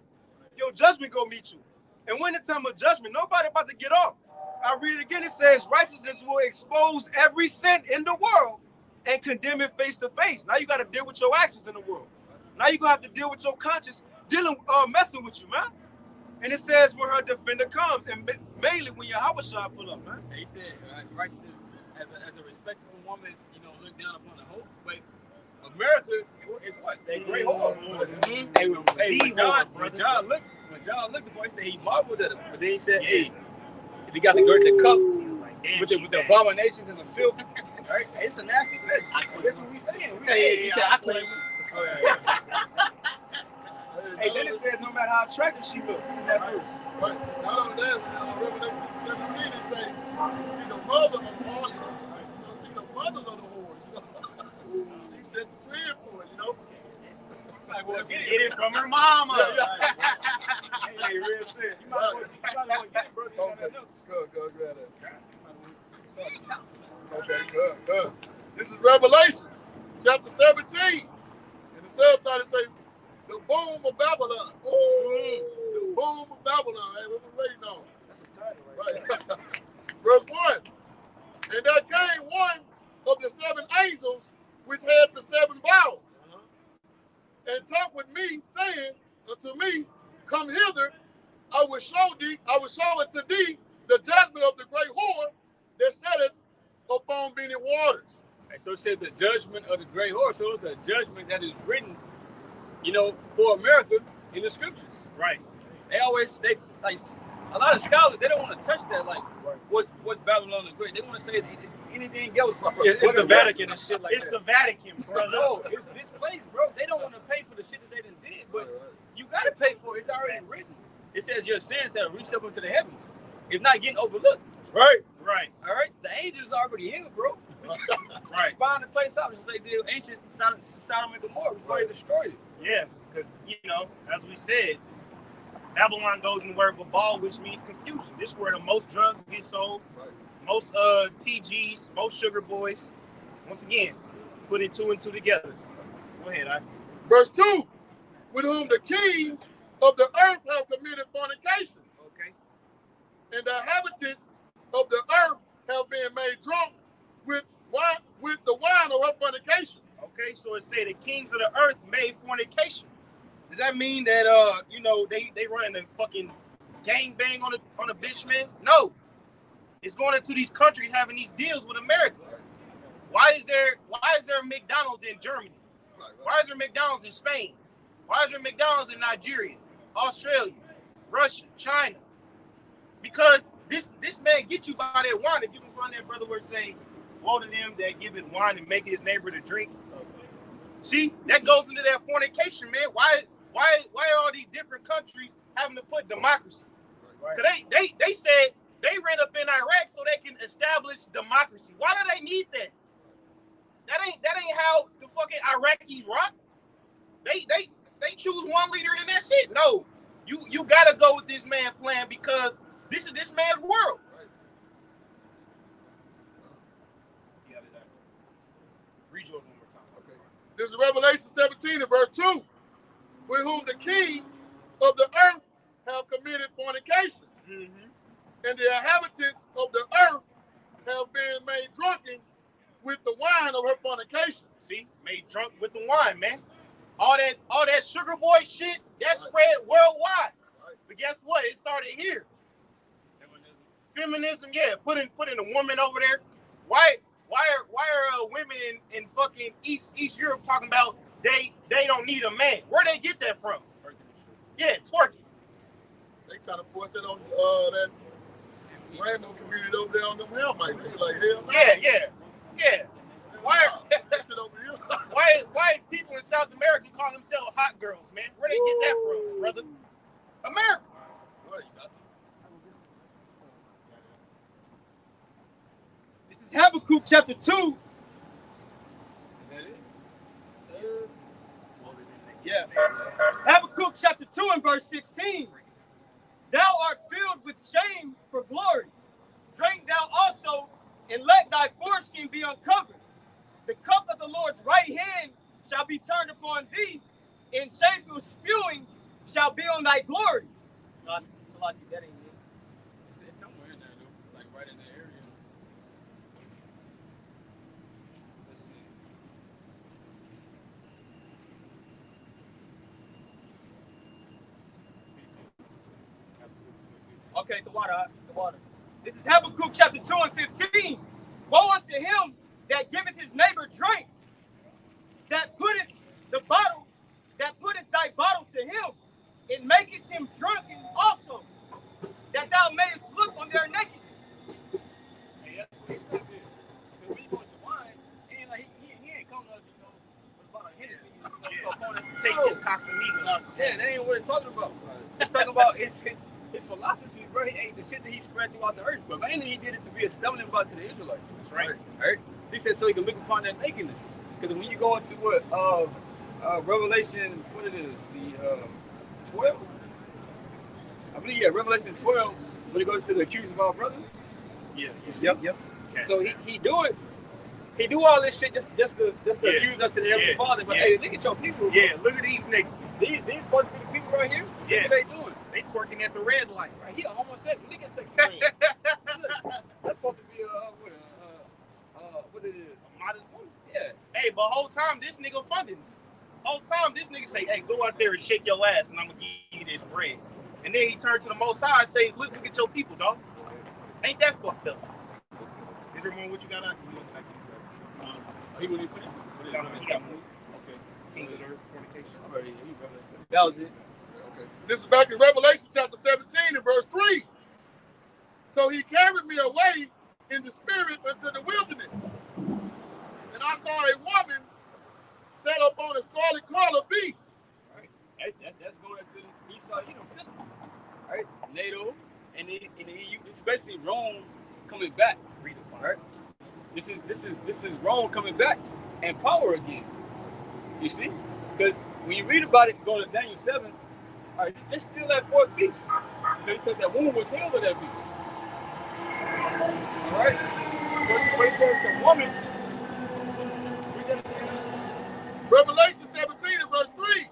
Your judgment gonna meet you. And when the time of judgment, nobody about to get off. I read it again. It says, righteousness will expose every sin in the world and condemn it face to face. Now you got to deal with your actions in the world. Now you're going to have to deal with your conscience messing with you, man. And it says when her defender comes, and mainly when Yahweh Shai pull up, man. He said, righteousness as a respectable woman, look down upon the hoe. But America is what? They great whore. When John looked upon, he said he marveled at him. But then he said, hey, if he got the cup with the abominations and the filth, right? Hey, it's a nasty bitch. That's what we saying. He said, I claim it. Hey, then it says no matter how attractive she looks. Right. Not only that, Revelation 17, it say, see the mother of all this. So see the mother of the whores. He said the friend for it, Like, well, get it from her mama. Hey, real shit. You might want to get it, bro. Okay, good, grab that. Okay, good. This is Revelation, chapter 17. And the subtitle say, the boom of Babylon. Ooh, the boom of Babylon. Hey, what we waiting on? That's a title, right? Verse 1. And there came one of the 7 angels which had the 7 vials, and talked with me, saying unto me, come hither, I will show it to thee the judgment of the great whore that setteth upon many waters. And so it said the judgment of the great whore. So it's a judgment that is written, for America in the scriptures. Right. They like a lot of scholars, they don't want to touch that. Like, what's Babylon the Great? They want to say it's anything else. It's the Vatican and shit like that. It's the Vatican, bro. No, it's this place, bro. They don't want to pay for the shit that they done did, but you got to pay for it. It's already written. It says your sins have reached up into the heavens. It's not getting overlooked. Right. All right. The angels already here, bro. Right. Spying the place out just like they did ancient Sodom and Gomorrah before they destroyed it. Yeah, because, as we said, Babylon goes in the word babal, which means confusion. This is where the most drugs get sold, most TGs, most sugar boys. Once again, putting 2 and 2 together. Go ahead, Verse 2, with whom the kings of the earth have committed fornication. Okay. And the inhabitants of the earth have been made drunk with the wine of her fornication. Okay, so it said the kings of the earth made fornication. Does that mean that they running a fucking gangbang on a bitch, man? No. It's going into these countries having these deals with America. Why is there McDonald's in Germany? Why is there McDonald's in Spain? Why is there McDonald's in Nigeria, Australia, Russia, China? Because this man get you by that wine. If you can find that brother where it say Woe to them that give it wine and make his neighbor to drink. See, that goes into that fornication, man. Why are all these different countries having to put democracy? Because they said they ran up in Iraq so they can establish democracy. Why do they need that? That ain't how the fucking Iraqis rock. They choose one leader and that's it. No, you gotta go with this man's plan because this is this man's world. Read yours one more time. Okay. This is Revelation 17 and verse 2. With whom the kings of the earth have committed fornication, and the inhabitants of the earth have been made drunken with the wine of her fornication. See, made drunk with the wine, man. All that sugar boy shit that spread worldwide. But guess what? It started here. Feminism, yeah. Putting a woman over there. Why are women in fucking East Europe talking about they don't need a man? Where they get that from? Yeah, twerking. They trying to force that on that random community over there on them Hamites. They be like, hell no. Yeah. Why people in South America call themselves hot girls, man? Where they get that from, brother? America. This is Habakkuk chapter 2. Yeah. Habakkuk chapter 2 and verse 16. Thou art filled with shame for glory. Drink thou also, and let thy foreskin be uncovered. The cup of the Lord's right hand shall be turned upon thee, and shameful spewing shall be on thy glory. Not Salaki, that ain't it. It's somewhere in there, though. Like right in the area. Let's see. Okay, the water. This is Habakkuk chapter 2 and 15. Woe unto him that giveth his neighbor drink, that putteth thy bottle to him, and maketh him drunken also, that thou mayest look on their nakedness. Hey, that's what he said. Because when you go to wine, he ain't coming to us, with a bottle of Hennessy. Take his Casamigos. Yeah, that ain't what he's talking about. He's talking about his philosophy, bro. He ate the shit that he spread throughout the earth. But mainly he did it to be a stumbling block to the Israelites. That's right. Right? So he said so he can look upon their nakedness. Because when you go into what Revelation, what it is, the 12? I believe, yeah, Revelation 12, when he goes to the accused of our brother. Yeah. Yep. So he do all this shit just to accuse us to the Heavenly Father. But hey, look at your people. Yeah, look at these niggas. These supposed to be the people right here. Yeah. What are they doing? They twerking at the red light. Right here, homosexual. Look at sex red. That's supposed to be what it is? A modest woman. Yeah. Hey, but whole time this nigga funding. Whole time this nigga say, hey, go out there and shake your ass and I'm gonna give you this bread. And then he turned to the Most High and say, look at your people, dog. Ain't that fucked up? Is there more what you got out? He wouldn't even finish. He got more. Okay. Kings of the Earth, fornication. That was it. Okay. This is back in Revelation chapter 17 and verse 3. So he carried me away in the spirit into the wilderness. And I saw a woman set up on a scarlet collar beast. Right. That's going into the Esau system. Right? NATO and the EU, especially Rome coming back. Right? This is Rome coming back and power again. You see? Because when you read about it, going to Daniel 7, all right, it's still that fourth beast. They said that woman was healed of that beast. All right? First says the woman. Revelation 17 and verse 3.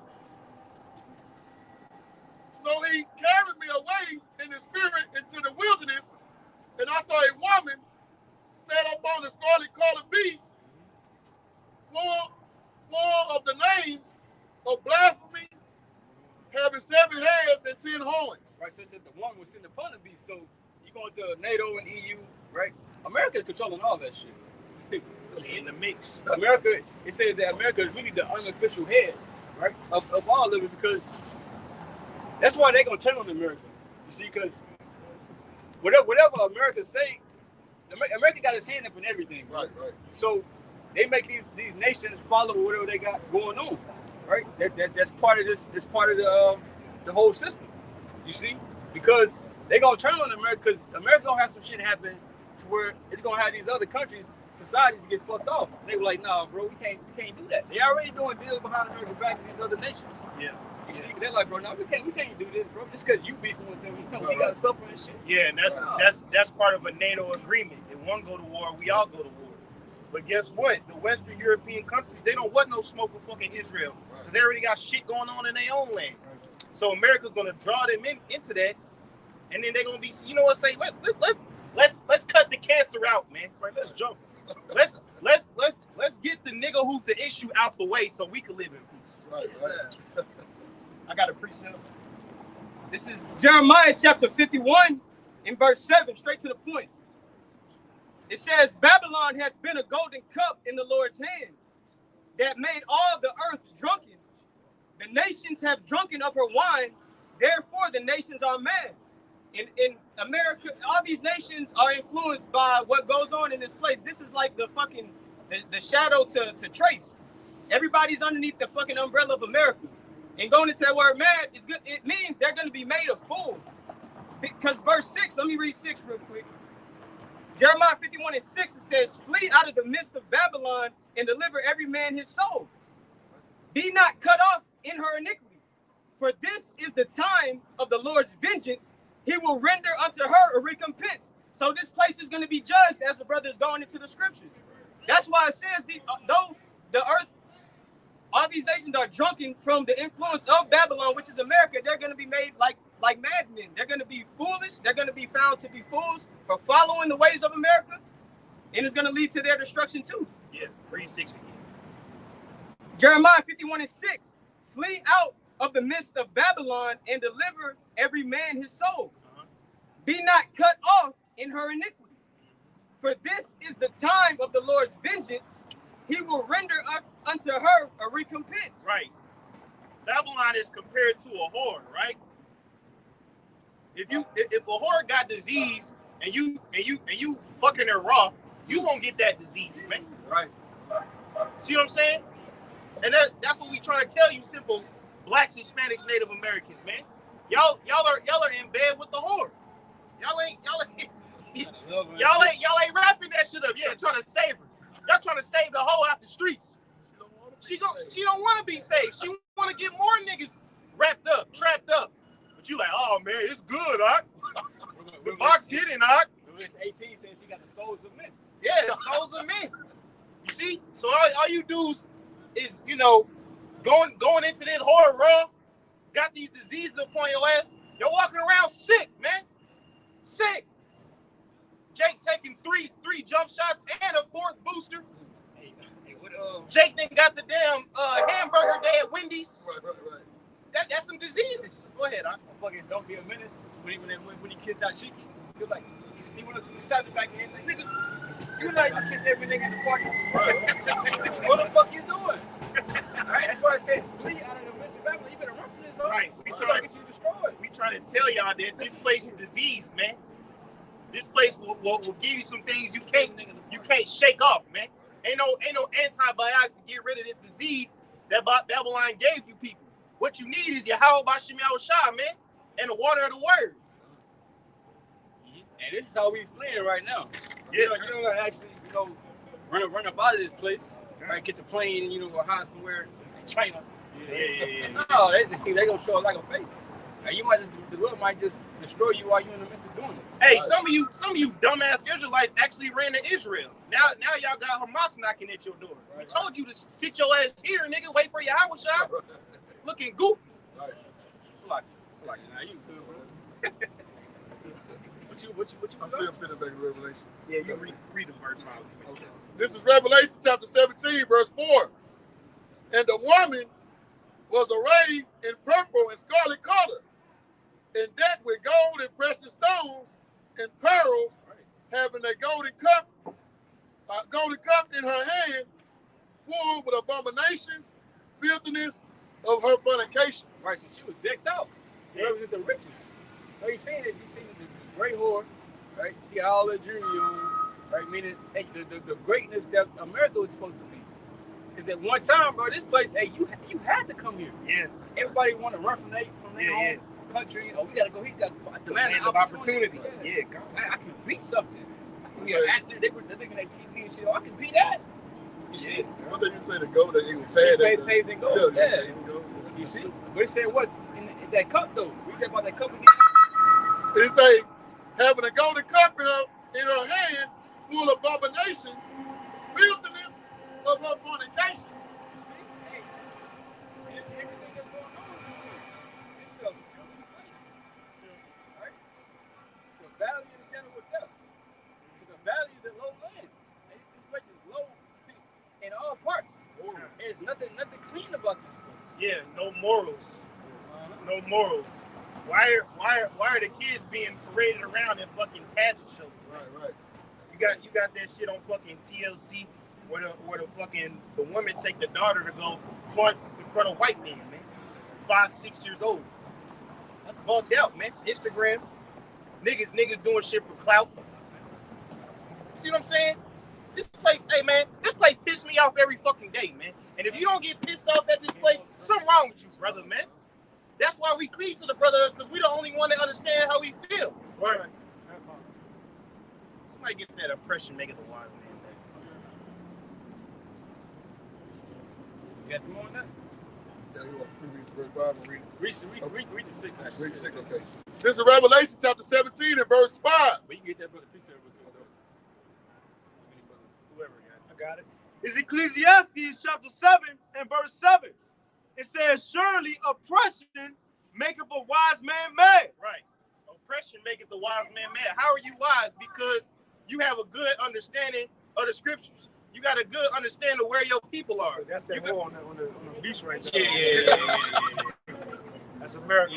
So he carried me away in the spirit into the wilderness, and I saw a woman set up on the scarlet colored beast, full of the names of blasphemy, having 7 heads and 10 horns. Right, so it said the woman was sitting upon the beast. So you going to NATO and EU, right? America is controlling all that shit. In the mix. America, it says that America is really the unofficial head, right, of all of it, because that's why they're gonna turn on America. You see, because whatever America say, America got its hand up in everything. Right. So they make these nations follow whatever they got going on, right? That's part of this. That's part of the whole system. You see, because they gonna turn on America, because America gonna have some shit happen to where it's gonna have these other countries, societies get fucked off. And they were like, nah, bro, we can't do that. They already doing deals behind America's back with these other nations. Yeah. You see, they're like, bro, no, we can't do this, bro. Just because you beefing with them, we gotta suffer and shit. Yeah, and that's part of a NATO agreement. If one go to war, we all go to war. But guess what? The Western European countries, they don't want no smoke with fucking Israel, because they already got shit going on in their own land. So America's gonna draw them into that, and then they're gonna be, you know what? Say let's cut the cancer out, man. Right? Let's jump. Let's get the nigga who's the issue out the way, so we can live in peace. Right. I got a precept. This is Jeremiah chapter 51 in verse 7, straight to the point. It says, Babylon hath been a golden cup in the Lord's hand, that made all the earth drunken. The nations have drunken of her wine, therefore the nations are mad. In America, all these nations are influenced by what goes on in this place. This is like the fucking the shadow to trace. Everybody's underneath the fucking umbrella of America. And going into that word mad, it's good. It means they're going to be made a fool. Because verse 6, let me read 6 real quick. Jeremiah 51:6, it says, flee out of the midst of Babylon and deliver every man his soul. Be not cut off in her iniquity. For this is the time of the Lord's vengeance. He will render unto her a recompense. So this place is going to be judged as the brother is going into the scriptures. That's why it says, though the earth, all these nations are drunken from the influence of Babylon, which is America, they're going to be made like madmen. They're going to be foolish. They're going to be found to be fools for following the ways of America. And it's going to lead to their destruction too. Yeah, read 6 again. Jeremiah 51:6, flee out of the midst of Babylon and deliver every man his soul. Be not cut off in her iniquity. For this is the time of the Lord's vengeance. He will render up unto her a recompense. Right. Babylon is compared to a whore, right? If a whore got disease and you fucking her raw, you gonna get that disease, man. Right. See what I'm saying? And that's what we trying to tell you, simple blacks, Hispanics, Native Americans, man. Y'all are in bed with the whore. Y'all ain't wrapping that shit up. Yeah, trying to save her. Y'all trying to save the hoe out the streets. She don't want to be saved. She want to get more niggas wrapped up, trapped up. But you like, oh man, it's good, Ock. The box hitting, Ock. It's 18 says she got the souls of men. Yeah, the souls of men. You see? So all you dudes is, going into this horror raw, got these diseases upon your ass. You're walking around sick, man. Sick. Jake taking three jump shots and a 4th booster. Hey, Jake then got the damn hamburger day at Wendy's. Right. That's some diseases. Go ahead, Ock. fucking Don't Be a Menace, when he kissed out Shiki, he was like, he went up to me, stabbed him back in, like, nigga, you like, I kissed every nigga in the party. What the fuck you doing? Right? That's why I said, flee out of the midst of Babylon. You better run from this, though. Right. We trying to get you destroyed. We trying to tell y'all that this place is diseased, man. This place will give you some things you can't shake off, man. Ain't no antibiotics to get rid of this disease that Babylon gave you people. What you need is your Yahweh Bashim Yahushua, man, and the water of the word. And this is how we fleeing right now. Yeah. You don't gotta actually, run up out of this place, right? Get the plane and go hide somewhere in China. Yeah. No, they gonna show up like a fake. Like, the Lord might just destroy you while you're in the midst of doing it. Hey, some of you dumbass Israelites actually ran to Israel. Now y'all got Hamas knocking at your door. We told you to sit your ass here, nigga. Wait for your Yahweh shot. Looking goofy. Right. It's like now you good, bro. What you I'm sitting back in Revelation. Yeah, you read the verse. Okay. This is Revelation chapter 17, verse 4. And the woman was arrayed in purple and scarlet color, and decked with gold and precious stones and pearls, having a golden cup in her hand, full with abominations, filthiness of her fornication. Right, so she was decked out. That was the riches. So you seen the great whore, right? She got all the jewelry on, right? Meaning, hey, the greatness that America was supposed to be. Because at one time, bro, this place, hey, you had to come here. Yeah. Everybody want to run from their home country. Oh, we gotta go here. It's the land of opportunity. Yeah, I can beat something. I can be an actor. They're thinking they TV and shit. Oh, I can beat that. You see? What did you say? The gold that he was paved in gold. Yeah. You see? But it said what in that cup though? We talk about that cup again. It say having a golden cup in her hand, full of abominations, filthiness of her fornication. You see? Hey, it's everything that's going on in this place. It's a filthy place. Right? The valley of the shadow of death. The valley is a low land. And this place is low in all parts. There's nothing clean about this place. Yeah, no morals. No morals. Why are the kids being paraded around in fucking pageant shows? Right. You got that shit on fucking TLC where the women take the daughter to go in front of white men, man. 5-6 years old. That's bugged out, man. Instagram. Niggas doing shit for clout. See what I'm saying? This place, hey man, this place pisses me off every fucking day, man. And if you don't get pissed off at this place, something wrong with you, brother, man. That's why we cleave to the brotherhood, because we the only one that understand how we feel. Right. Somebody get that oppression, make it the wise man thing. You got some more on that? Yeah, you want to read verse 5 and read it? Read the 6, actually. Read 6, okay. This is Revelation chapter 17 and verse 5. But you can get that brother precept real quick, though. Whoever got it. It's Ecclesiastes chapter 7 and verse 7. It says, surely oppression maketh a wise man mad. Right. Oppression maketh the wise man mad. How are you wise? Because you have a good understanding of the scriptures. You got a good understanding of where your people are. That's that whore on the beach right there. Yeah. That's America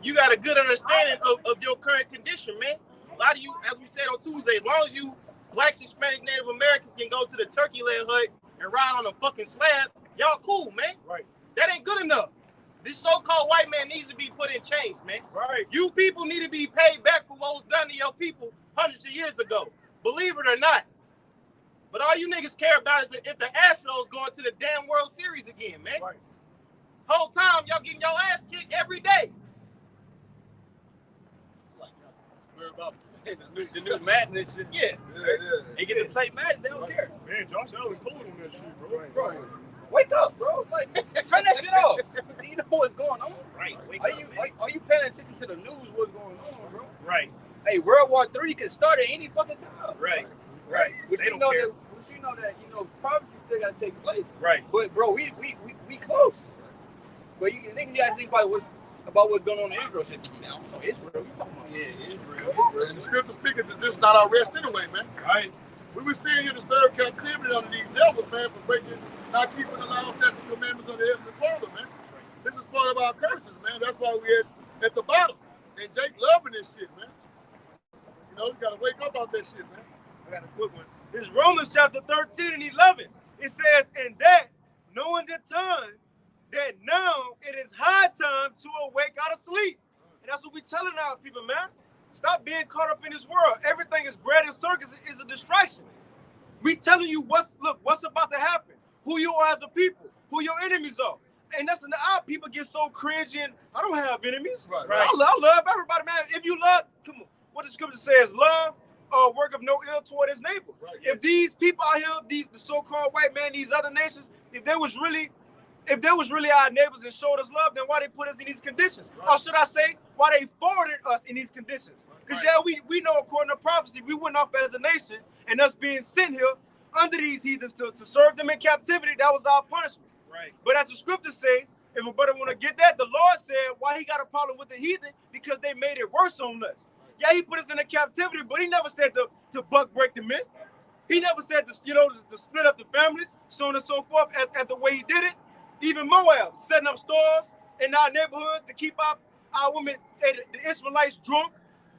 You got a good understanding of your current condition, man. A lot of you, as we said on Tuesday, as long as you blacks, Hispanic, Native Americans can go to the turkey leg hut and ride on a fucking slab, y'all cool, man. Right. That ain't good enough. This so-called white man needs to be put in chains, man. Right. You people need to be paid back for what was done to your people hundreds of years ago. Believe it or not. But all you niggas care about is if the Astros going to the damn World Series again, man. Right. Whole time, y'all getting your ass kicked every day. We're about the new Madden and shit. Yeah. They get to play Madden, they don't care. Man, Josh Allen cold on that shit, bro. Bro, wake up, bro. Like, turn that shit off. You know what's going on? Right. Are you paying attention to the news? What's going on, bro? Right. Hey, World War III can start at any fucking time. Right. But They you don't know care. that prophecy still gotta take place. Right. But bro, we close. But you guys think about what's going on in Israel. Shit, I don't know Israel. You talking about? Yeah, Israel. And the scripture speaking that this is not our rest anyway, man. Right. We were sitting here to serve captivity under these devils, man, for not keeping the laws, statutes, and commandments of the Heavenly Father, man. This is part of our curses, man. That's why we're at the bottom. And Jake loving this shit, man. You know, you gotta wake up out that shit, man. I got a quick one. This is Romans chapter 13 and 11. It says, and that, knowing the time, that now it is high time to awake out of sleep. And that's what we telling our people, man. Stop being caught up in this world. Everything is bread and circus is a distraction. We telling you what's about to happen, who you are as a people, who your enemies are. And that's our people get so cringy and I don't have enemies. Right. I love everybody, man. If you love, come on, what the scripture says, love work of no ill toward his neighbor. Right. If these people out here, the so-called white man, these other nations, if they was really our neighbors and showed us love, then why they put us in these conditions? Right. Or should I say, why they forwarded us in these conditions? Because we know according to prophecy, we went off as a nation, and us being sent here under these heathens to serve them in captivity, that was our punishment. Right. But as the scriptures say, if a brother want to get that, the Lord said, why he got a problem with the heathen? Because they made it worse on us. Yeah, he put us in a captivity, but he never said to buck break the men. He never said to split up the families, so on and so forth, at the way he did it. Even Moab, setting up stores in our neighborhoods to keep our women, the Israelites, drunk.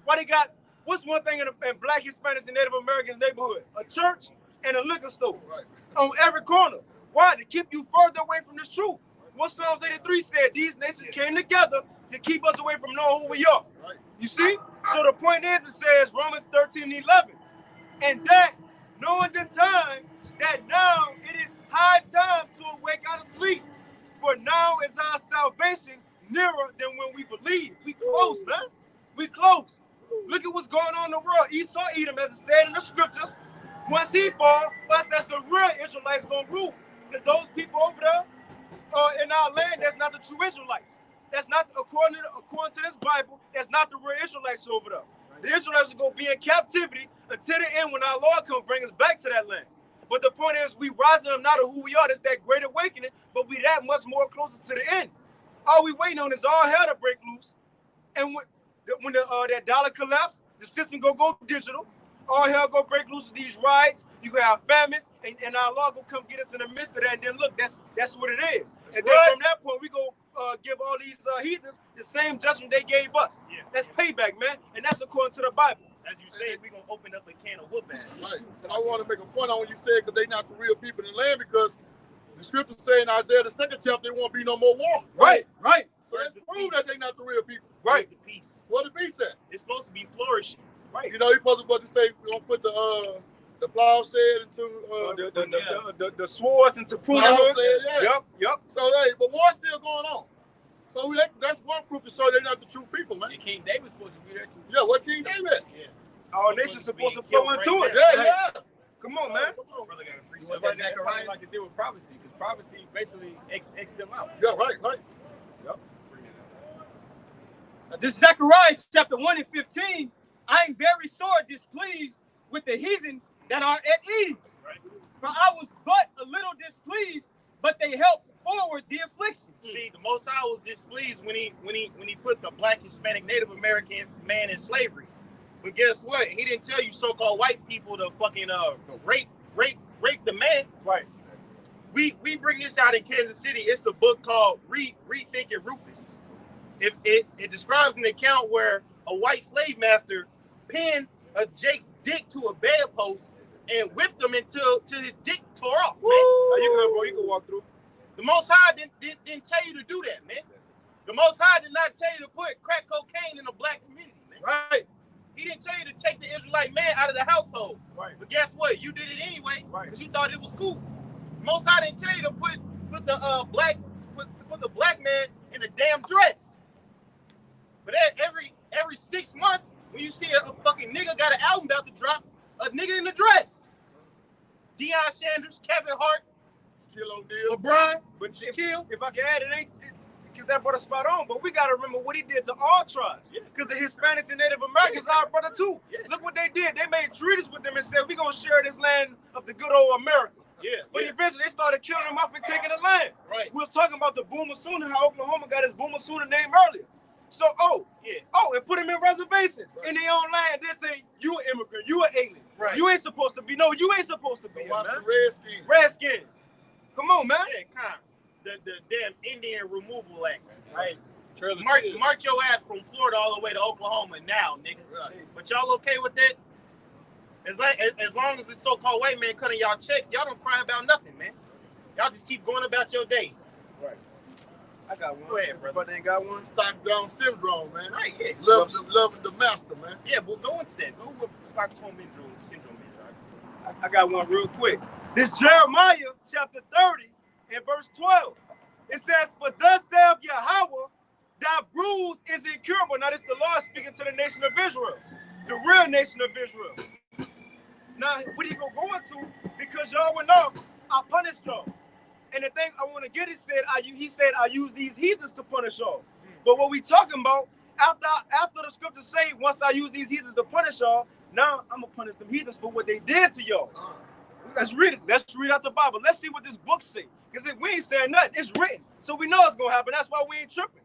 Why they got, what's one thing in Black, Hispanics, and Native Americans neighborhood? A church and a liquor store on every corner. Why? To keep you further away from this truth. What Psalms 83 said, these nations came together to keep us away from knowing who we are. You see? So the point is, it says Romans 13:11, and that knowing the time, that now it is high time to awake out of sleep, for now is our salvation nearer than when we believe. We close, man. We close. Look at what's going on in the world. Esau, Edom, as it said in the scriptures. Once he fall, us as the real Israelites gonna rule. Because those people over there in our land, that's not the true Israelites. That's not according to this Bible. That's not the real Israelites over there. The Israelites are gonna be in captivity until the end when our Lord come bring us back to that land. But the point is, we rising up not of who we are. That's that great awakening. But we that much more closer to the end. All we waiting on is all hell to break loose. And when that dollar collapse, the system go digital. All hell go break loose with these riots. You have famines, and our Lord will come get us in the midst of that. And then look, that's what it is. And then from that point, we go give all these heathens the same judgment they gave us. Yeah. That's payback, man. And that's according to the Bible. As you say, we're going to open up a can of whoop ass. Right. So I want to make a point on what you said, because they not the real people in the land, because the scriptures say in Isaiah the 2nd chapter, there won't be no more war. Right. So that's proof that they not the real people. Right. The peace. What the peace at? It's supposed to be flourishing. Right. You know, he's supposed to say we're going to put the plowshed into the swords into pruning hooks. Yep. So hey, but war's still going on. So that's one proof to show they're not the true people, man. And King David's supposed to be there too. Yeah, what King David? Yeah. All nations supposed to flow into it. Yeah. Come on, man. Come on. Brother got a You know, that's Zechariah like to deal with prophecy, because prophecy basically X them out. Yeah, right. Yep. This is Zechariah chapter 1 and 15. I am very sore displeased with the heathen that are at ease. Right. For I was but a little displeased, but they helped forward the affliction. See, the Most High was displeased when he put the Black, Hispanic, Native American man in slavery. But guess what? He didn't tell you so-called white people to fucking rape the man. Right. We bring this out in Kansas City. It's a book called Rethinking Rufus. It describes an account where a white slave master pinned a Jake's dick to a bedpost and whipped him until his dick tore off. Man. You good, bro? You can walk through. The Most High didn't tell you to do that, man. The Most High did not tell you to put crack cocaine in a black community, man. Right. He didn't tell you to take the Israelite man out of the household. Right. But guess what? You did it anyway, Right. because you thought it was cool. The Most High didn't tell you to put the black man in a damn dress. But every 6 months, when you see a fucking nigga got an album about to drop, a nigga in a dress. Deion Sanders, Kevin Hart, Shaquille O'Neal, LeBron, But Shaquille. if I can add, it ain't because that brother spot on. But we got to remember what he did to all tribes. Because the Hispanics and Native Americans are our brother too. Yeah. Look what they did. They made treaties with them and said, we're going to share this land of the good old America. Yeah. But eventually they started killing them off and taking the land. Right. We was talking about the Boomer Sooner, how Oklahoma got his Boomer Sooner name earlier. So, and put them in reservations in their own land. They say, you an immigrant, you an alien. Right. You ain't supposed to be. No, you ain't supposed to be here, watch man. the Redskins. Redskins. Come on, man. Yeah, kind. The damn Indian Removal Act. Right. March your ass from Florida all the way to Oklahoma now, nigga. Right. But y'all okay with that? As long as this so-called white man cutting y'all checks, y'all don't cry about nothing, man. Y'all just keep going about your day. Right. I got one. Go ahead, brother. But they ain't got one. Stockholm syndrome, man. Right, yeah. Loving the master, man. Yeah, we'll go into that. Go with Stockholm syndrome, right? I got one real quick. This Jeremiah chapter 30 and verse 12. It says, "For thus saith Yahweh, thy bruise is incurable." Now this is the Lord speaking to the nation of Israel, the real nation of Israel. Now, what are you gonna go into? Because y'all went off, I punished y'all. And the thing I want to get is he said, I use these heathens to punish y'all. But what we talking about, after the scriptures say, once I use these heathens to punish y'all, now I'm going to punish them heathens for what they did to y'all. Let's read it. Let's read out the Bible. Let's see what this book say. Because we ain't saying nothing. It's written. So we know it's going to happen. That's why we ain't tripping.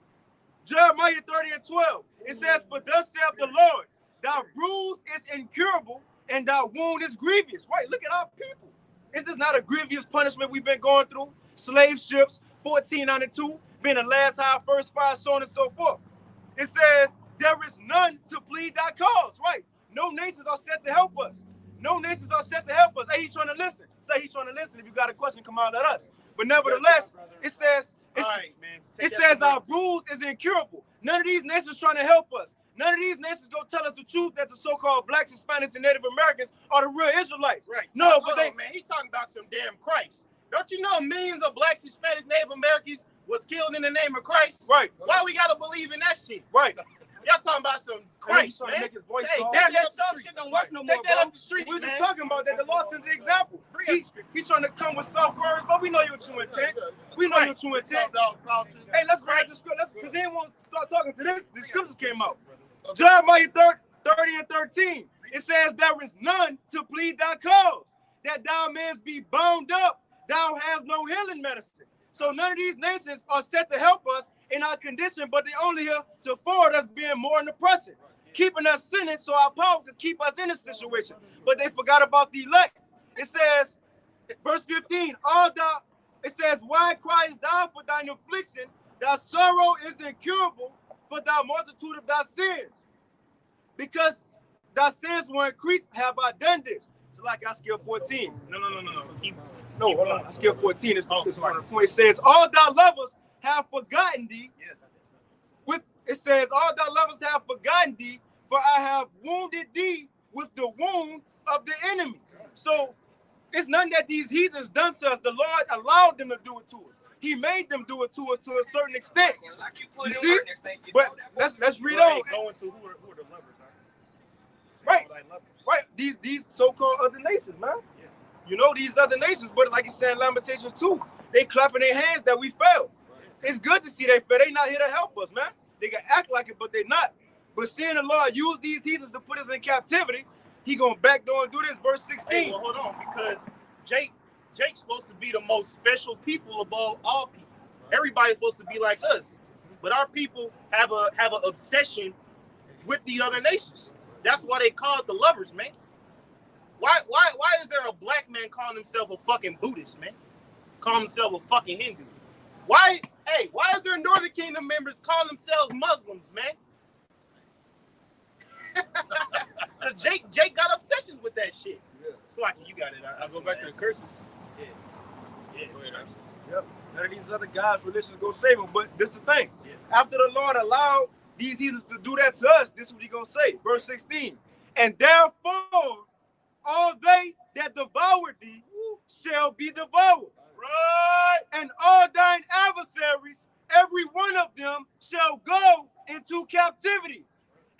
Jeremiah 30 and 12. It says, "For thus saith the Lord, thy bruise is incurable, and thy wound is grievous." Right? Look at our people. Is this not a grievous punishment we've been going through? Slave ships, 1492, being the last hire, first fire, so on and so forth. It says, "There is none to plead thy cause." Right? No nations are set to help us. No nations are set to help us. Hey, he's trying to listen. Say he's trying to listen. If you got a question, come out, let us. But nevertheless, it says, our bruise is incurable. None of these nations trying to help us. None of these nations go tell us the truth that the so-called blacks, Hispanics, and Native Americans are the real Israelites. Right. No, but man, he talking about some damn Christ. Don't you know millions of blacks, Hispanics, Native Americans was killed in the name of Christ? Right. Why we gotta believe in that shit? Right. Y'all talking about some Christ, man. Make his voice Hey, soft. Damn, that soft shit don't work no more, Take that bro. up the street, We were man. just talking about that. The law sends the example. He's trying to come with soft words, but we know your true intent. We know your true intent. Hey, let's read the scripture. Because he won't start talking to this. The scriptures came out. Jeremiah 30 and 13. It says, there is none to plead thy cause, that thou mayest be bound up. Thou hast no healing medicine. So none of these nations are set to help us in our condition, but they only here to forward us being more in oppression, keeping us sinning so our power could keep us in this situation. But they forgot about the elect. It says, verse 15, it says, why criest thou for thine affliction? Thy sorrow is incurable for thy multitude of thy sins. Because thy sins were increased, have I done this. It's like I skill 14. No, hold on. I skill 14 is one of the points. It says, all thy lovers have forgotten thee. It says, all thy lovers have forgotten thee, for I have wounded thee with the wound of the enemy. So it's nothing that these heathens done to us. The Lord allowed them to do it to us. He made them do it to us to a certain extent. You see? But let's read on. Going to who are the lovers, Right. Right. These so-called other nations, man. Yeah. You know, these other nations, but like you said in Lamentations 2, they clapping their hands that we failed. Right. It's good to see they fail. They not here to help us, man. They can act like it, but they not. But seeing the Lord use these heathens to put us in captivity, he gonna backdoor and do this, verse 16. Hey, well, hold on, because Jake's supposed to be the most special people above all people. Everybody's supposed to be like us, but our people have an obsession with the other nations. That's why they call it the lovers, man. Why is there a black man calling himself a fucking Buddhist, man? Calling himself a fucking Hindu? Why is there Northern Kingdom members calling themselves Muslims, man? Cause Jake got obsessions with that shit. Yeah. So you got it. I'll go back to the curses. Yeah. Yep. None of these other guys' religions go save them. But this is the thing. Yeah. After the Lord allowed these heathens to do that to us, this is what he gonna say. Verse 16. And therefore, all they that devoured thee shall be devoured. Right. And all thine adversaries, every one of them shall go into captivity.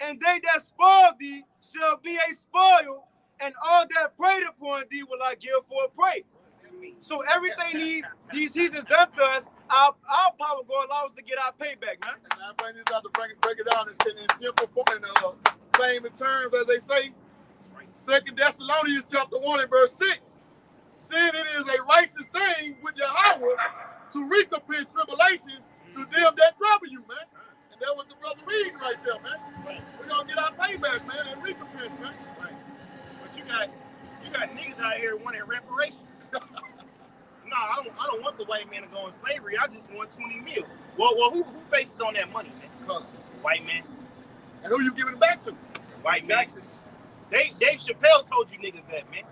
And they that spoil thee shall be a spoil, and all that preyed upon thee will I give for a prey. So everything these heathens done to us, our power go allow us to get our payback, man. And I bring this out to break it down in simple and plain terms, as they say. 2 Thessalonians chapter 1 and verse 6. Saying it is a righteous thing with Yahweh to recompense tribulation to them that trouble you, man. And that was the brother reading right there, man. Right. We're gonna get our payback, man, and recompense, man. Right. But you got niggas out here wanting reparations. No, I don't want the white man to go in slavery. I just want 20 mil. Well, who faces on that money, man? Huh. White man. And who you giving it back to? White taxes. Dave Chappelle told you niggas that, man.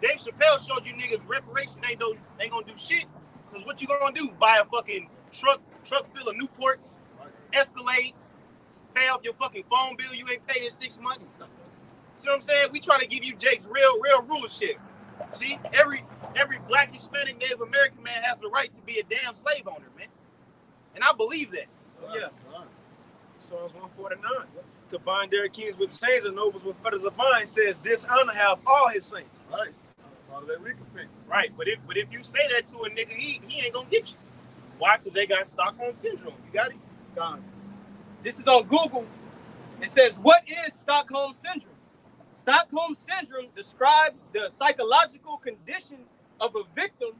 Dave Chappelle showed you niggas reparations ain't gonna do shit. Cause what you gonna do? Buy a fucking truck full of Newports, Escalades, pay off your fucking phone bill you ain't paid in 6 months. See what I'm saying? We try to give you Jake's real rulership. See, every black, Hispanic, Native American man has the right to be a damn slave owner, man. And I believe that. Yeah. Psalms 149. To bind their kings with chains and nobles with fetters of iron, says this honor have all his saints. Right. All of that recompense. Right. But if you say that to a nigga, he ain't gonna get you. Why? Because they got Stockholm Syndrome. You got it? Gone. This is on Google. It says, what is Stockholm Syndrome? Stockholm Syndrome describes the psychological condition of a victim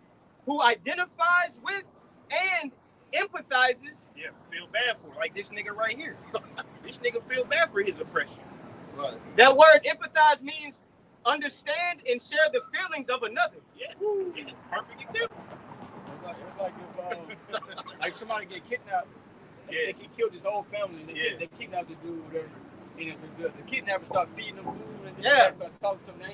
who identifies with and empathizes. Yeah, feel bad for it. Like this nigga right here. This nigga feel bad for his oppression. Right. That word empathize means understand and share the feelings of another. Yeah, perfect example. It's like if like somebody get kidnapped, they killed his whole family, and they kidnapped the dude, whatever. And the kidnapper start feeding them food, and start talking to him.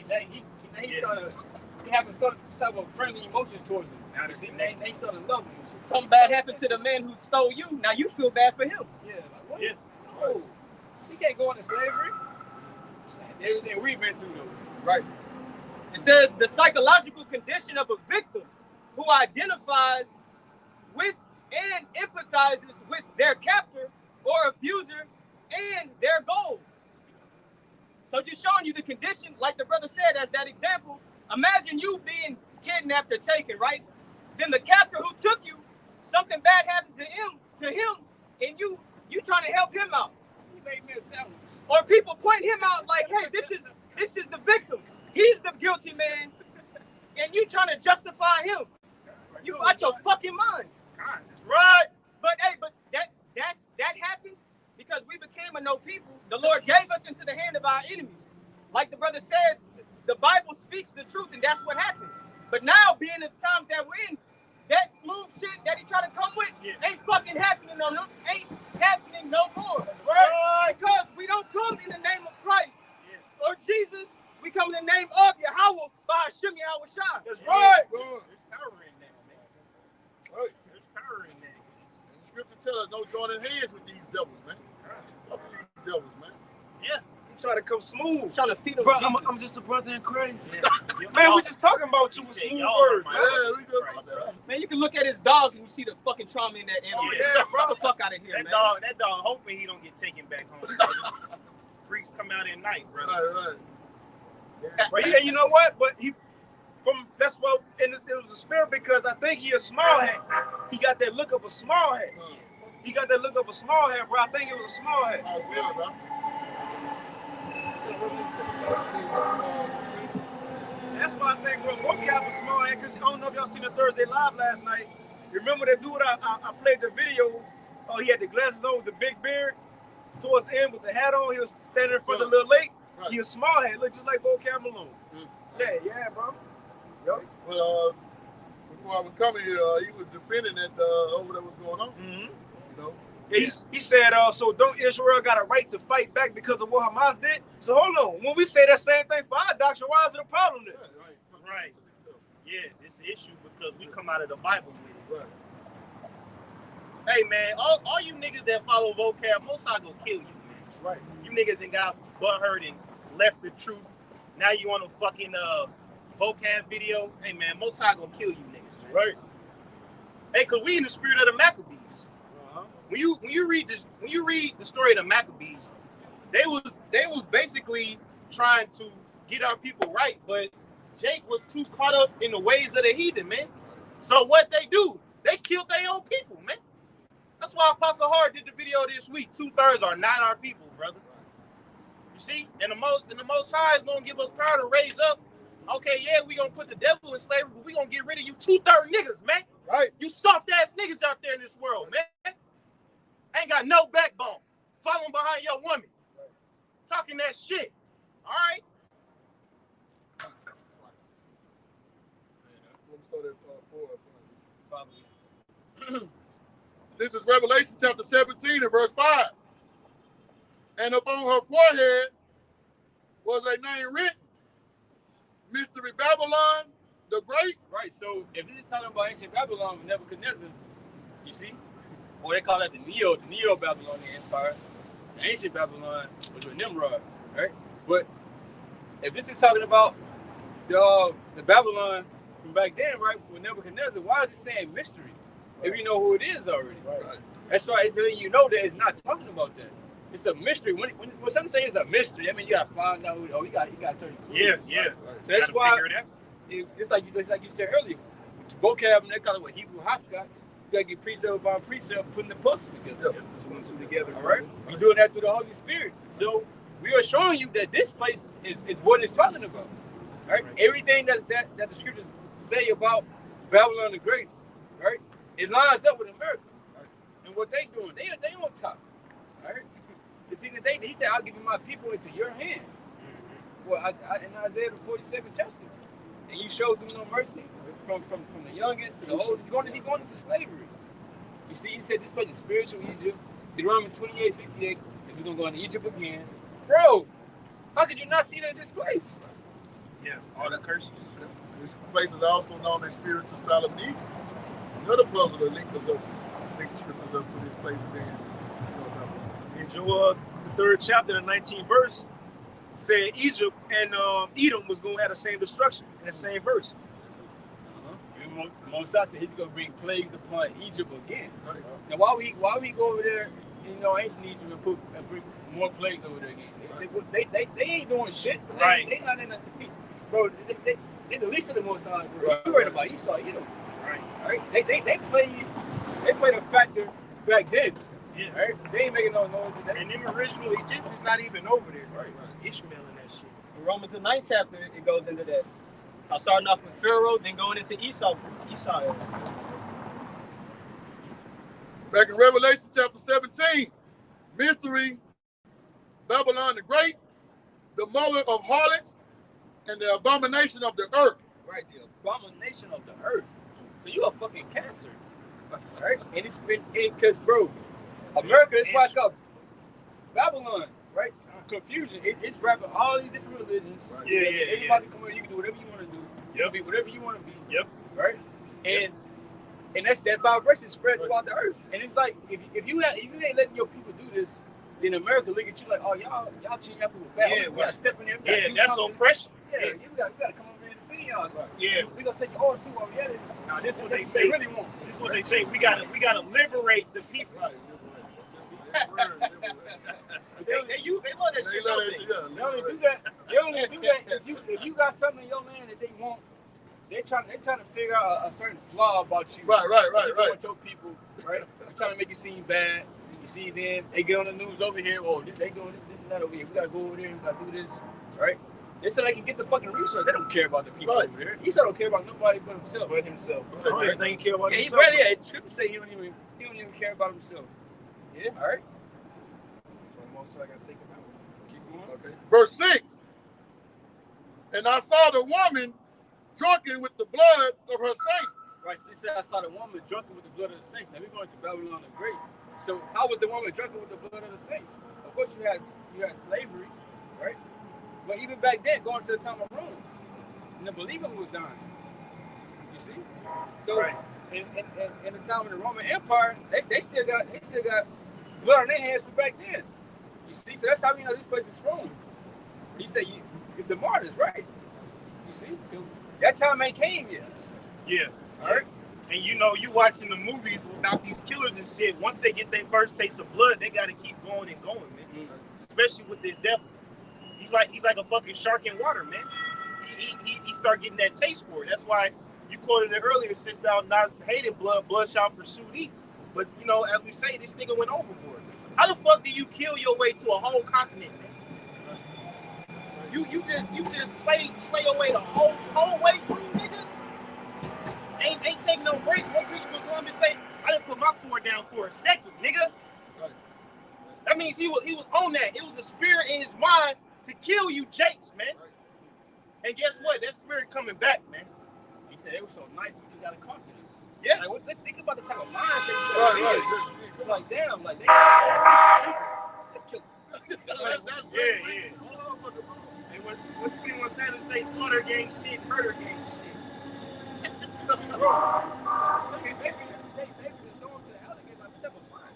He having some type of friendly emotions towards him. Now they started loving you. Something bad happened to the man who stole you. Now you feel bad for him. Yeah, like what? Yeah. Oh, he can't go into slavery. Everything we've been through though. Right. It says the psychological condition of a victim who identifies with and empathizes with their captor or abuser and their goals. So just showing you the condition, like the brother said, as that example. Imagine you being kidnapped or taken, right? Then the captor who took you, something bad happens to him, and you trying to help him out. He made me a sandwich. Or people point him out like, hey, this is the victim. He's the guilty man, and you trying to justify him. You out your fucking mind. God, that's right. But hey, that happens because we became a no people. The Lord gave us into the hand of our enemies. Like the brother said, the Bible speaks the truth, and that's what happened. But now, being the times that we're in, that smooth shit that he tried to come with ain't fucking happening ain't happening no more. Right. Because we don't come in the name of Christ or Jesus. We come in the name of Yahweh by Hashem Yahweh Shah. That's right. There's power in that, man. Right. There's power in that. And the scripture tells us don't join in hands with these devils, man. Fuck these devils, man. Yeah. You try to come smooth. Trying to feed them Bro, Jesus. I'm just a brother in Christ. Yeah. Man, we just talking about you with He said, smooth y'all words, are man. Yeah, we just about that. Man, you can look at his dog and you see the fucking trauma in that animal. Yeah, Get the fuck out of here, That man. dog hoping he don't get taken back home. Freaks come out at night, bro. Right. But yeah, you know what? But that's what, and it was a spirit because I think he a small head. He got that look of a small head. He got that look of a small head, bro. I think it was a small head. How it feels, huh? That's why I think bro, vocab was small head because I don't know if y'all seen the Thursday Live last night. You remember that dude I played the video? Oh, he had the glasses on with the big beard. Towards the end with the hat on, he was standing in front of the little lake. Right. He was small head, looked just like vocab Malone. Yeah, bro. Yep. But before I was coming here, he was defending that over that was going on. Mm-hmm. You know? Yeah, he said, so don't Israel got a right to fight back because of what Hamas did? So hold on, when we say that same thing for our doctrine, why is it a problem then? Right. Yeah, this is an issue because we come out of the Bible with it. Right. Hey, man, all you niggas that follow vocab, most I go kill you, man. Right. You niggas that got butthurt and left the truth. Now you on a fucking vocab video. Hey, man, most I gonna kill you niggas, man. Right. Hey, cause we in the spirit of the Maccabees. When you read the story of the Maccabees, they was basically trying to get our people right, but Jake was too caught up in the ways of the heathen, man. So what they do? They killed their own people, man. That's why Apostle Hart did the video this week. 2/3 are not our people, brother. You see, and the most high is gonna give us power to raise up. Okay, yeah, we gonna put the devil in slavery, but we gonna get rid of you 2/3 niggas, man. Right. You soft ass niggas out there in this world, man. Ain't got no backbone. Following behind your woman. Talking that shit. All right? This is Revelation chapter 17 and verse 5. And upon her forehead was a name written, Mystery Babylon the Great. Right, so if this is talking about ancient Babylon with Nebuchadnezzar, you see, or they call that the Neo-Babylonian Empire, the ancient Babylon was with Nimrod, right? But if this is talking about the Babylon from back then, right, with Nebuchadnezzar, why is it saying mystery? If you know who it is already. Right. That's why it's letting you know that it's not talking about that. It's a mystery. When something says it's a mystery, I mean you gotta find out. Oh, you got certain clues. Yeah. So that's why it's like you said earlier. Vocab and they call it what Hebrew hopscotch. You gotta get precept by precept, putting the puzzles together. Yeah. 2 and 2 together. All right, you're doing that through the Holy Spirit. So we are showing you that this place is what it's talking about. Right? Everything that the scriptures say about Babylon the Great, right? It lines up with America and what they doing. They on top, all right? You see, he said, "I'll give you my people into your hand." Well, in Isaiah the 47th chapter, and you showed them no mercy from the youngest to the oldest. He's going into slavery. You see, he said this place is spiritual Egypt. Deuteronomy 28:68. And we're gonna go into Egypt again, bro. How could you not see that this place? Yeah, all the curses. This place is also known as spiritual Solomon Egypt. Another puzzle that links the scriptures up to this place again. In Joel, the 3rd chapter, the 19th verse, said Egypt and Edom was going to have the same destruction in the same verse. Moses said he's going to bring plagues upon Egypt again. Right. Now, why we go over there in ancient Egypt and bring more plagues over there again? They ain't doing shit. Right. They not in the bro. They the least of the most bro. Right. You read about Esau, you know. Right. They played a factor back then. Yeah. Right. They ain't making no noise today. And them original Egyptians not even over there. Right. It's Ishmael and that shit. In Romans the 9th chapter, it goes into that. I'm starting off with Pharaoh, then going into Esau. Back in Revelation chapter 17, mystery, Babylon the Great, the mother of harlots, and the abomination of the earth. Right, the abomination of the earth. So you a fucking cancer, right? And it's been because, bro, America is like a Babylon, right? Confusion. It's wrapping all these different religions. Right. Everybody come here, you can do whatever you want to do. Yep. Be whatever you want to be. Yep. Right. And that's that vibration spread throughout the earth. And it's like if you ain't letting your people do this, then America look at you like, oh y'all treat y'all people bad. Yeah, we gotta step in there. Yeah, that's oppression. Yeah, we gotta come over here and defend y'all. Right. Yeah. We gonna take your order too. Now this is what they say. Really want. This is what they say. We gotta liberate the people. Right. They love that shit. They only do that. If you got something in your land that they want, they trying to figure out a certain flaw about you. Right. Want your people, right? They're trying to make you seem bad. You see, then they get on the news over here. Oh, they doing this and that over here. We gotta go over there and gotta do this, right? They so they can get the fucking resource. They don't care about the people over there. Esau don't care about nobody but himself. Right. They care about he himself. barely. The scripture say he don't even care about himself. Yeah. All right. So most I gotta take him out. Keep going. Okay. Verse 6. And I saw the woman drunken with the blood of her saints. Right. She said, I saw the woman drunken with the blood of the saints. Now we're going to Babylon the Great. So how was the woman drunken with the blood of the saints? Of course you had slavery, right? But even back then, going to the time of Rome, and the believers was dying. You see? So in the time of the Roman Empire, they still got blood on their hands from back then. You see? So that's how we know this place is Rome. You say the martyrs, right? You see? That time ain't came yet. Yeah. All right. And you watching the movies without these killers and shit. Once they get their first taste of blood, they gotta keep going and going, man. Mm-hmm. Especially with this devil. He's like a fucking shark in water, man. He start getting that taste for it. That's why you quoted it earlier, since thou not hated blood shall pursue thee. But as we say, this nigga went overboard. How the fuck do you kill your way to a whole continent, man? You just slay away the whole way through, nigga. Ain't taking no breaks. One Christopher Columbus say, I didn't put my sword down for a second, nigga. Right. That means he was on that. It was a spirit in his mind to kill you, Jakes, man. Right. And guess what? That spirit coming back, man. He said it was so nice we just got to conquer it. Yeah. Like, think about the type of mindset you got. Right. It's like, damn, like, let's kill him. Yeah. And what 21 Savage say, slaughter gang shit, murder gang shit. You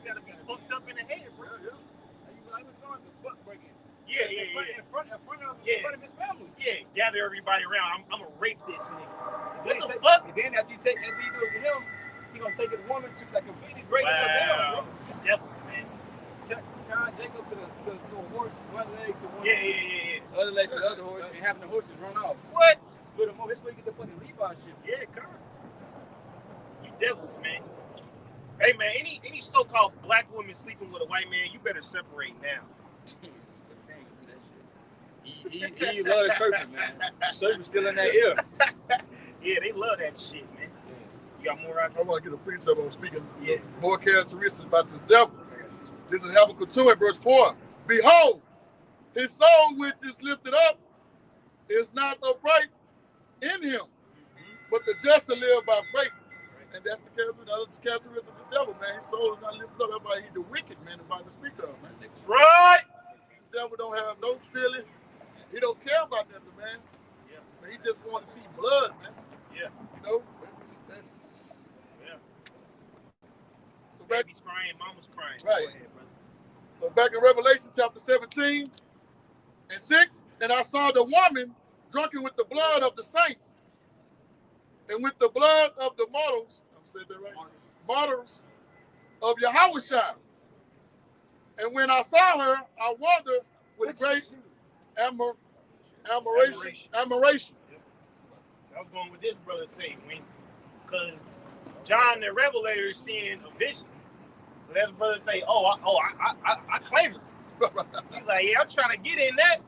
gotta be fucked up in the head, bro. Yeah. In front of his family. Yeah, gather everybody around. I'm gonna rape this nigga. What the fuck? And then after you do it to him, he gonna take his woman to like completely break her down, bro. Devils, man. Tying Jacob to a horse, one leg to one horse. Yeah. Other leg to the other horse, and having the horses run off. What? Split them over. That's where you get the fucking Levi shit. Yeah, come on. You devils, man. Hey, man, any so-called black woman sleeping with a white man, you better separate now. He loves serpents, man. Serpent's still in that ear. Yeah, they love that shit, man. You got more out there? I want to get a precept on speaking more characteristics about this devil. This is Habakkuk 2 and verse 4. Behold, his soul which is lifted up is not upright in him, but the just shall live by faith. And that's the characteristic of the devil, man. His soul is not lifted up. That's why he's the wicked man the Bible speak of, man. That's right. This devil don't have no feelings. He don't care about nothing, man. Yeah. He just want to see blood, man. Yeah. You know, that's yeah. So back, baby's crying, mama's crying. Right. Go ahead, brother. So back in Revelation chapter 17 and 6, and I saw the woman drunken with the blood of the saints and with the blood of the martyrs. I said that right? Martyrs of Yahushua. And when I saw her, I wondered with great admiration. I was going with this brother say, because John the Revelator is seeing a vision. So that's brother say, I claim it. He's like, yeah, I'm trying to get in that.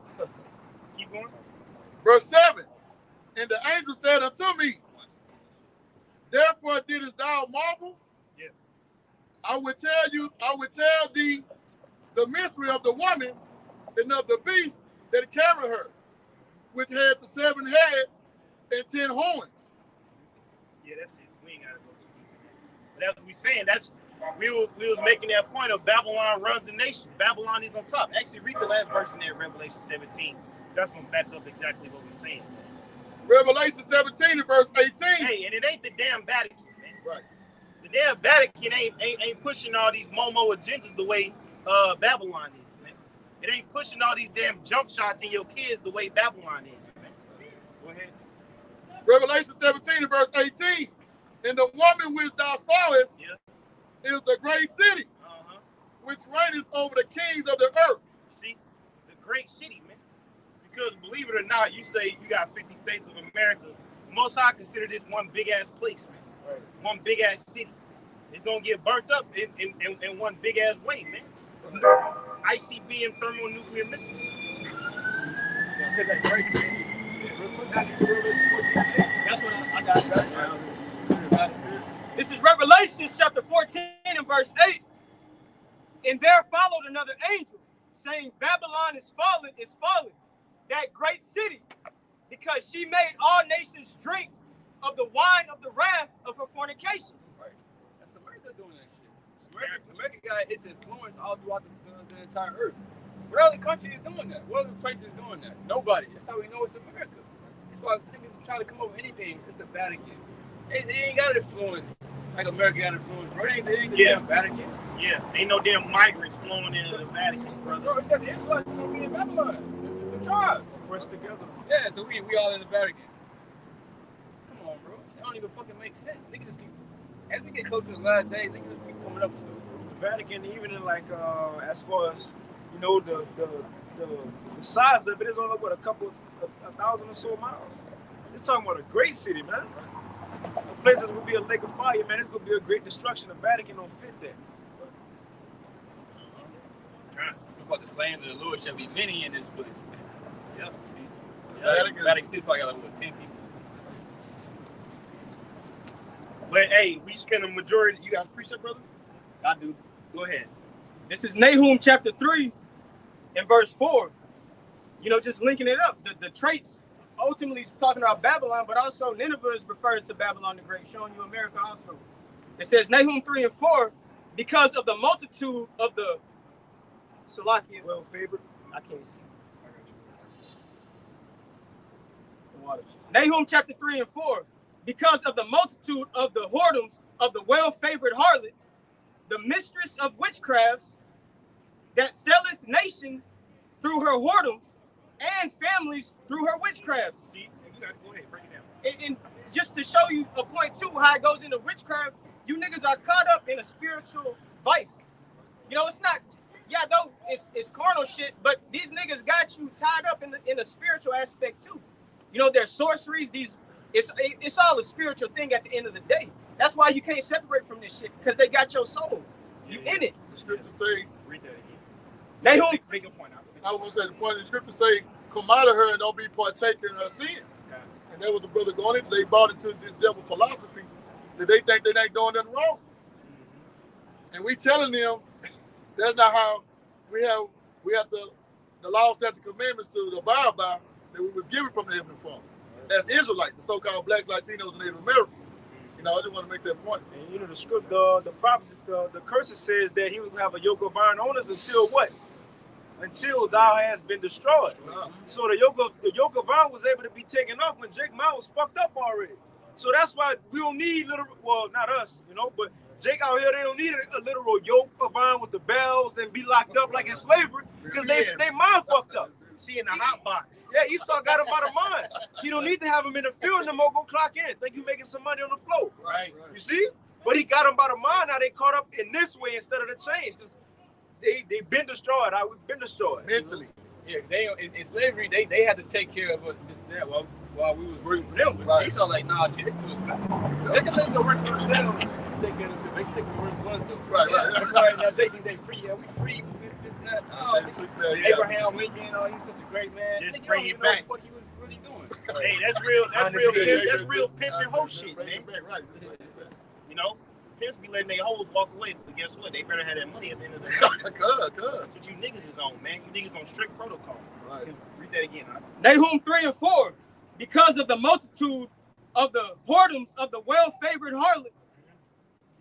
Keep going. Verse 7. And the angel said unto me, therefore didst thou marvel? Yeah. I would tell thee the mystery of the woman and of the beast that carried her, which had the 7 heads and 10 horns. Yeah, that's it. We ain't gotta go too deep. But that's what we saying. That's we was making that point of Babylon runs the nation. Babylon is on top. Actually, read the last verse in there, Revelation 17. That's gonna back up exactly what we're saying. Revelation 17 and verse 18. Hey, and it ain't the damn Vatican, man. Right. The damn Vatican ain't pushing all these Momo agendas the way Babylon is, man. It ain't pushing all these damn jump shots in your kids the way Babylon is, man. Go ahead. Revelation 17 and verse 18. And the woman which thou sawest is the great city, which reigneth over the kings of the earth. See, the great city, man. Because believe it or not, you say you got 50 states of America. Most I consider this one big ass place, man. Right. One big ass city. It's gonna get burnt up in one big ass way, man. ICB and thermonuclear missiles. Yeah, I said that crazy. That's what I got. This is Revelation chapter 14 and verse 8. And there followed another angel, saying, Babylon is fallen, that great city, because she made all nations drink of the wine of the wrath of her fornication. Right. That's America doing that shit. America got its influence all throughout the entire earth. What other country is doing that? What other place is doing that? Nobody. That's how we know it's America. That's why niggas try to come up with anything. It's the Vatican. They ain't got influence like America got influence, bro. They ain't the damn Vatican. Yeah, ain't no damn migrants flowing into the Vatican, brother. Bro, except the Israelites gonna be in Babylon. The tribes. Press together. Yeah, so we all in the Vatican. Come on, bro. It don't even fucking make sense. Niggas just keep, as we get closer to the last day, niggas just keep coming up with stuff. The Vatican, even in like as far as you know, the size of it is only what a thousand or so miles. It's talking about a great city, man. A place that's gonna be a lake of fire, man. It's gonna be a great destruction. The Vatican don't fit that. About the slaying of the Lord shall be many in this place. Yep. See, Vatican City probably got like 10 people. But hey, we spend a majority. You got a precept, brother? I do. Go ahead. This is Nahum chapter 3 and verse 4. You know, just linking it up. The traits ultimately talking about Babylon, but also Nineveh is referred to Babylon the Great, showing you America also. It says Nahum 3 and 4, because of the multitude of the Salakia. Well favored. I can't see. Nahum chapter 3 and 4, because of the multitude of the whoredoms of the well-favored harlot, the mistress of witchcrafts, that selleth nation through her whoredoms, and families through her witchcrafts. See, you got to go ahead, break it down. And just to show you a point too, how it goes into witchcraft, you niggas are caught up in a spiritual vice. You know, it's not, though it's carnal shit, but these niggas got you tied up in a spiritual aspect too. You know, there's sorceries, it's all a spiritual thing at the end of the day. That's why you can't separate from this shit, because they got your soul. You in it. The scripture say, Read that again. Nahum, Take your point out. I was gonna say the point of the scripture say, come out of her and don't be partaker in her sins. Okay. And that was the brother going into. They bought into this devil philosophy that they think they ain't doing nothing wrong. And we telling them that's not how we have the law, statutes, commandments to abide by that we was given from the Heavenly Father. As Israelites, the so-called Blacks, Latinos, and Native Americans. You know, I just want to make that point. And you know the script, the prophecy, the curse says that he would have a yoke of iron on us until what? until thou hast been destroyed. So the yoke of iron was able to be taken off when Jake Ma was fucked up already. So that's why we don't need well, not us, but Jake out here, they don't need a literal yoke of iron with the bells and be locked up like in slavery because they mind fucked up. She in the hot box. Yeah, Esau got him out of mind. You don't need to have him in the field no more. Go clock in. Think you making some money on the floor. Right. You see? But he got him by the mind. Now they caught up in this way instead of the change. Because they been destroyed. We've been destroyed. Mentally. Yeah, they in slavery, they had to take care of us this and that while we was working for them. But Right. Esau like, nah, shit, it's too expensive. They can let them work for themselves and take care of themselves. They stick to work for us though. Right. That's why now they think they free. Yeah, we free. This and that. Oh, Abraham Lincoln, oh, he's such a great man. Just Nigga, bring you it don't know back. what the fuck he was really doing. Hey, that's real. That's real pimp and hoe shit, Bring man. it back, right. You know, pimps be letting their hoes walk away, but guess what? They better have that money at the end of the day. Cuz. That's what you niggas is on, man. You niggas on strict protocol. Right. Read that again, huh? Nahum 3 and 4, because of the multitude of the whoredoms of the well-favored harlot,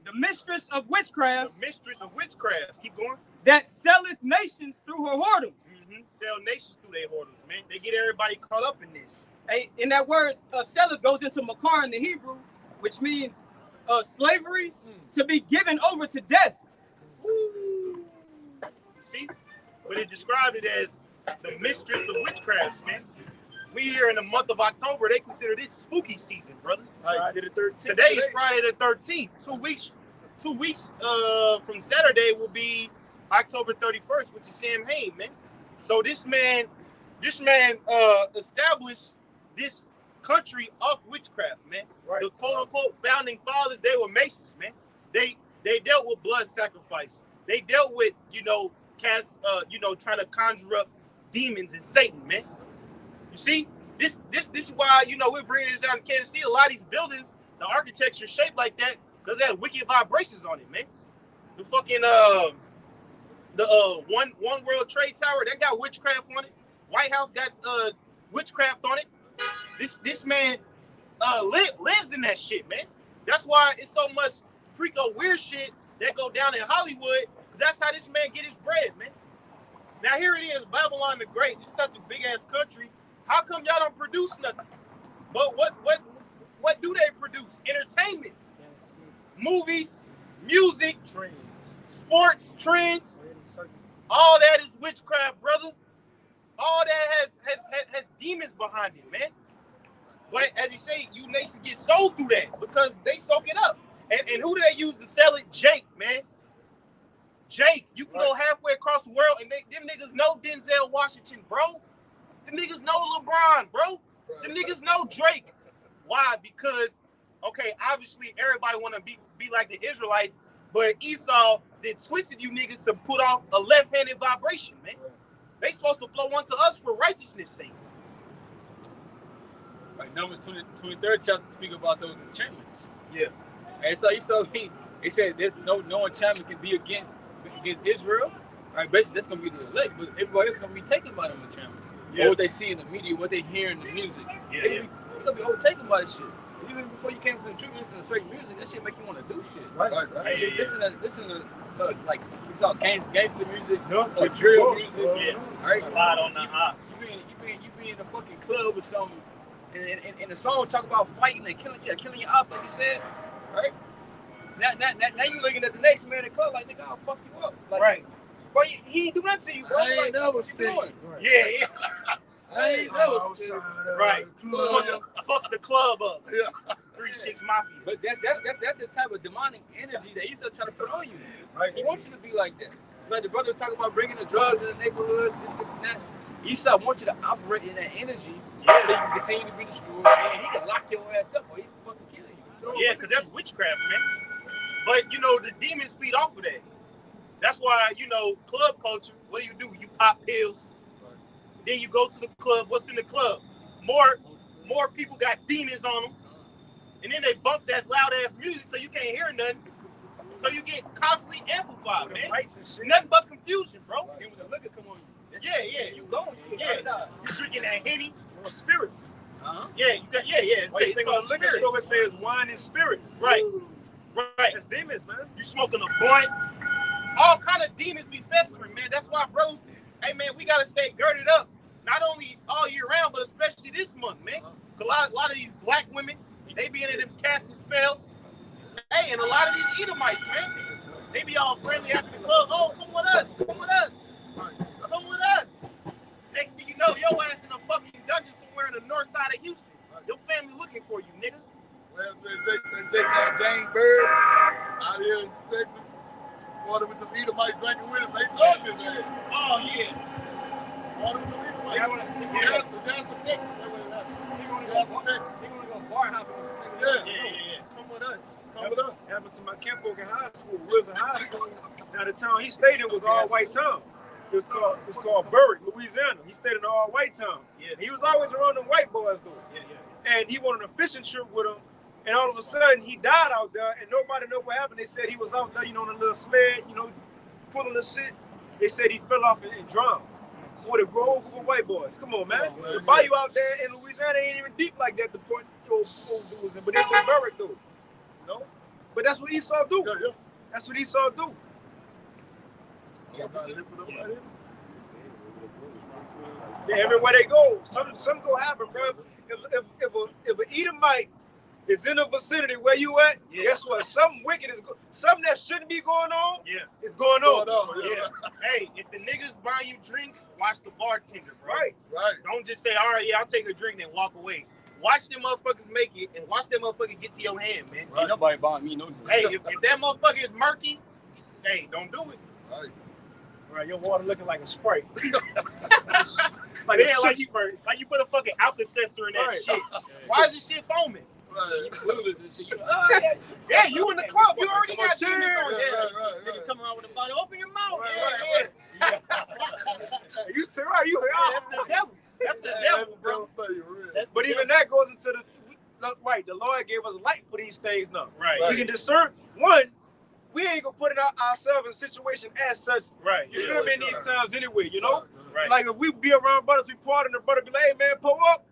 the mistress of witchcraft, The mistress of witchcraft. Keep going. that selleth nations through her whoredoms. Sell nations through their whoredoms, man. They get everybody caught up in this. And that word selleth goes into makar in the Hebrew, which means slavery, to be given over to death. You see? But it described it as the mistress of witchcraft, man. We here in the month of October, they consider this spooky season, brother. Friday the 13th. Today is Friday the 13th. 2 weeks from Saturday will be October 31st, which is Samhain, man. So this man established this country off witchcraft, man. Right. The quote unquote founding fathers, they were Masons, man. They dealt with blood sacrifice. They dealt with, trying to conjure up demons and Satan, man. You see, this is why, we're bringing this out in Kansas City. A lot of these buildings, the architecture shaped like that because they had wicked vibrations on it, man. The fucking One World Trade Tower, that got witchcraft on it. White House got witchcraft on it. This man lives in that shit, man. That's why it's so much freako weird shit that go down in Hollywood. That's how this man get his bread, man. Now here it is, Babylon the Great. It's such a big ass country. How come y'all don't produce nothing? But what do they produce? Entertainment, movies, music, Trends. sports, trends. All that is witchcraft, brother. All that has demons behind it, man. But as you say, you nations get sold through that because they soak it up. And who do they use to sell it? Jake, man. Jake, you can go halfway across the world and them niggas know Denzel Washington, bro. Them niggas know LeBron, bro. Them niggas know Drake. Why? Because, okay, obviously everybody want to be like the Israelites, but Esau did twisted you niggas to put off a left-handed vibration, man. They supposed to flow unto us for righteousness' sake. Like Numbers 23rd chapter speak about those enchantments. Yeah. And so he said there's no enchantment can be against Israel. Right, basically that's gonna be the elect, but everybody else gonna be taken by them enchantments. Yeah. Or what they see in the media, what they hear in the music. They're gonna be overtaken by this shit. Even before you came to the truth, listen to certain music, this shit make you want to do shit. Right. Hey, listen to like it's all gangster music, or drill music. Yeah. Right? Slide on the hop. You be in a fucking club or something, and the song talk about fighting and killing you up, like you said, right? Now you looking at the next man in the club like, nigga, I'll fuck you up. Like, Right. Bro, he ain't do nothing to you, bro. I ain't Like, never what you doing? Yeah. I ain't never seen Right. Fuck the club up. Yeah. 3-6 Mafia. But that's the type of demonic energy that he's still trying to put on you. Right. He wants you to be like that. Like the brother was talking about bringing the drugs in the neighborhoods, this and that. Esau wants you to operate in that energy so you can continue to be destroyed, and he can lock your ass up or he can fucking kill you. Yeah, because that's witchcraft, man. But, the demons feed off of that. That's why, club culture, what do? You pop pills. Then you go to the club. What's in the club? More people got demons on them. And then they bump that loud-ass music so you can't hear nothing. So you get constantly amplified, man. Nothing but confusion, bro. And when the liquor come on you, Yeah. you going. Yeah. You're drinking that Henny. Or spirits. Yeah, you got, yeah. It's It's called the liquor store, it says wine and spirits. Right. That's demons, man. You smoking a blunt. All kind of demons be festering, man. That's why brothers hey man, we gotta stay girded up. Not only all year round, but especially this month, man. A lot of these black women, they be in there casting spells. Hey, and a lot of these Edomites, man, they be all friendly after the club. Oh, come with us, come with us, come with us. Next thing you know, your ass in a fucking dungeon somewhere in the north side of Houston. Your family looking for you, nigga. Well, they take that James Bird out here in Texas, ordered with the Edomites drinking with him. They loved his ass. Oh, yeah. Ordered with the Edomites. Jasper, Texas. That's what it happened. Jasper, Texas. He gonna go bar hopping. Yeah. Come with us. Come with us. Happened to my kinfolk in high school, Wilson High School. Now the town he stayed in was all white town. It's called Burrick, Louisiana. He stayed in an all white town. Yeah. He was always around them white boys though. Yeah. And he went on a fishing trip with him. And all of a sudden he died out there, and nobody knew what happened. They said he was out there, on a little sled, pulling the shit. They said he fell off and drowned. What a grove full of white boys. Come on, man. The bayou out there in Louisiana ain't even deep like that. The point old dudes in, but it's in Burrick though. But that's what Esau do. Yeah. That's what Esau do. Yeah, everywhere they go, some go happen, bro. If an Edomite is in the vicinity where you at, guess what? Something wicked something that shouldn't be going on. Is going on. Hey, if the niggas buy you drinks, watch the bartender, bro. Right. Don't just say, all right, I'll take a drink, then walk away. Watch them motherfuckers make it, and watch that motherfucker get to your hand, man. Ain't nobody buying me no drink. Hey, if that motherfucker is murky, hey, don't do it. Right, your water looking like a Sprite. like you put a fucking Alka-Seltzer in that shit. Why is this shit foaming? Yeah, you in the club. You already got GMS on there. Nigga come around with a bottle. Open your mouth. You say right, you that's the devil. That's the devil, bro. But even that goes into the Lord gave us light for these things now. Right. We can discern. One, we ain't gonna put it ourselves in a situation as such. Right. You feel me in these times anyway, Right. Like if we be around brothers, we part and the brother be like, hey man, pull up.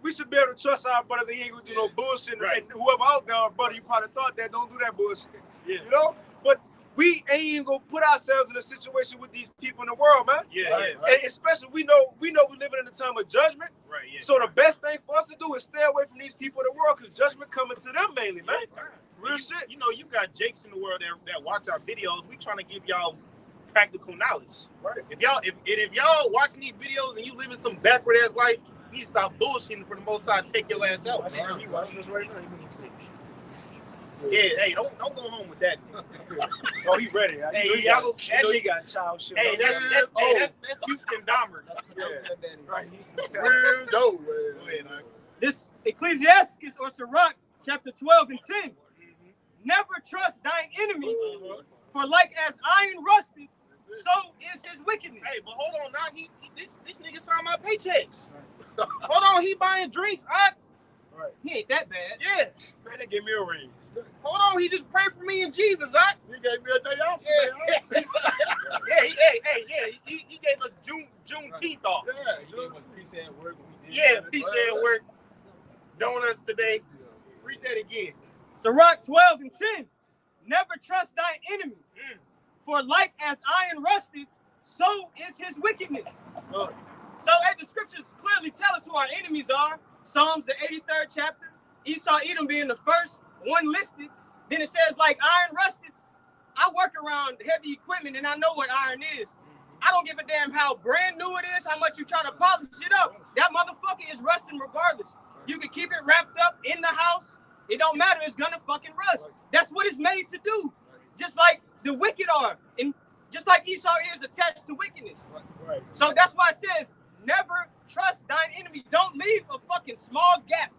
We should be able to trust our brothers. He ain't gonna do no bullshit. Right. And whoever out there, brother, you probably thought that, don't do that bullshit. Yeah. But we ain't gonna put ourselves in a situation with these people in the world, man. Yeah. And especially we know we living in a time of judgment. Right. Yeah. So the best thing for us to do is stay away from these people in the world, because judgment coming to them mainly, man. Real shit. You got Jakes in the world that watch our videos. We trying to give y'all practical knowledge. Right. If y'all watching these videos and you living some backward ass life, you need to stop bullshitting for the most side. Take your ass out. You watching this right now? Yeah, hey, don't go home with that. Oh, he ready. Hey, he got child shit. Hey, that's Houston Dahmer. Right, Houston. This Ecclesiastes or Sirach, chapter 12 and 10. Never trust thine enemy, for like as iron rusted, so is his wickedness. Hey, but hold on, now this nigga signed my paychecks. Hold on, he buying drinks. Right. He ain't that bad. Yeah. Man, they give me a raise. Hold on, he just prayed for me and Jesus. He gave me a day off. He gave us Juneteenth off. Pizza at work. Pizza at work. Donuts today. Read that again. Sirach 12 and 10. Never trust thine enemy, for like as iron rusted, so is his wickedness. So the scriptures clearly tell us who our enemies are. Psalms, the 83rd chapter. Esau, Edom being the first one listed. Then it says, like iron rusted. I work around heavy equipment and I know what iron is. I don't give a damn how brand new it is, how much you try to polish it up. That motherfucker is rusting regardless. You can keep it wrapped up in the house. It don't matter. It's gonna fucking rust. That's what it's made to do. Just like the wicked are. And just like Esau is attached to wickedness. Right. So that's why it says, never trust thine enemy. Don't leave a fucking small gap.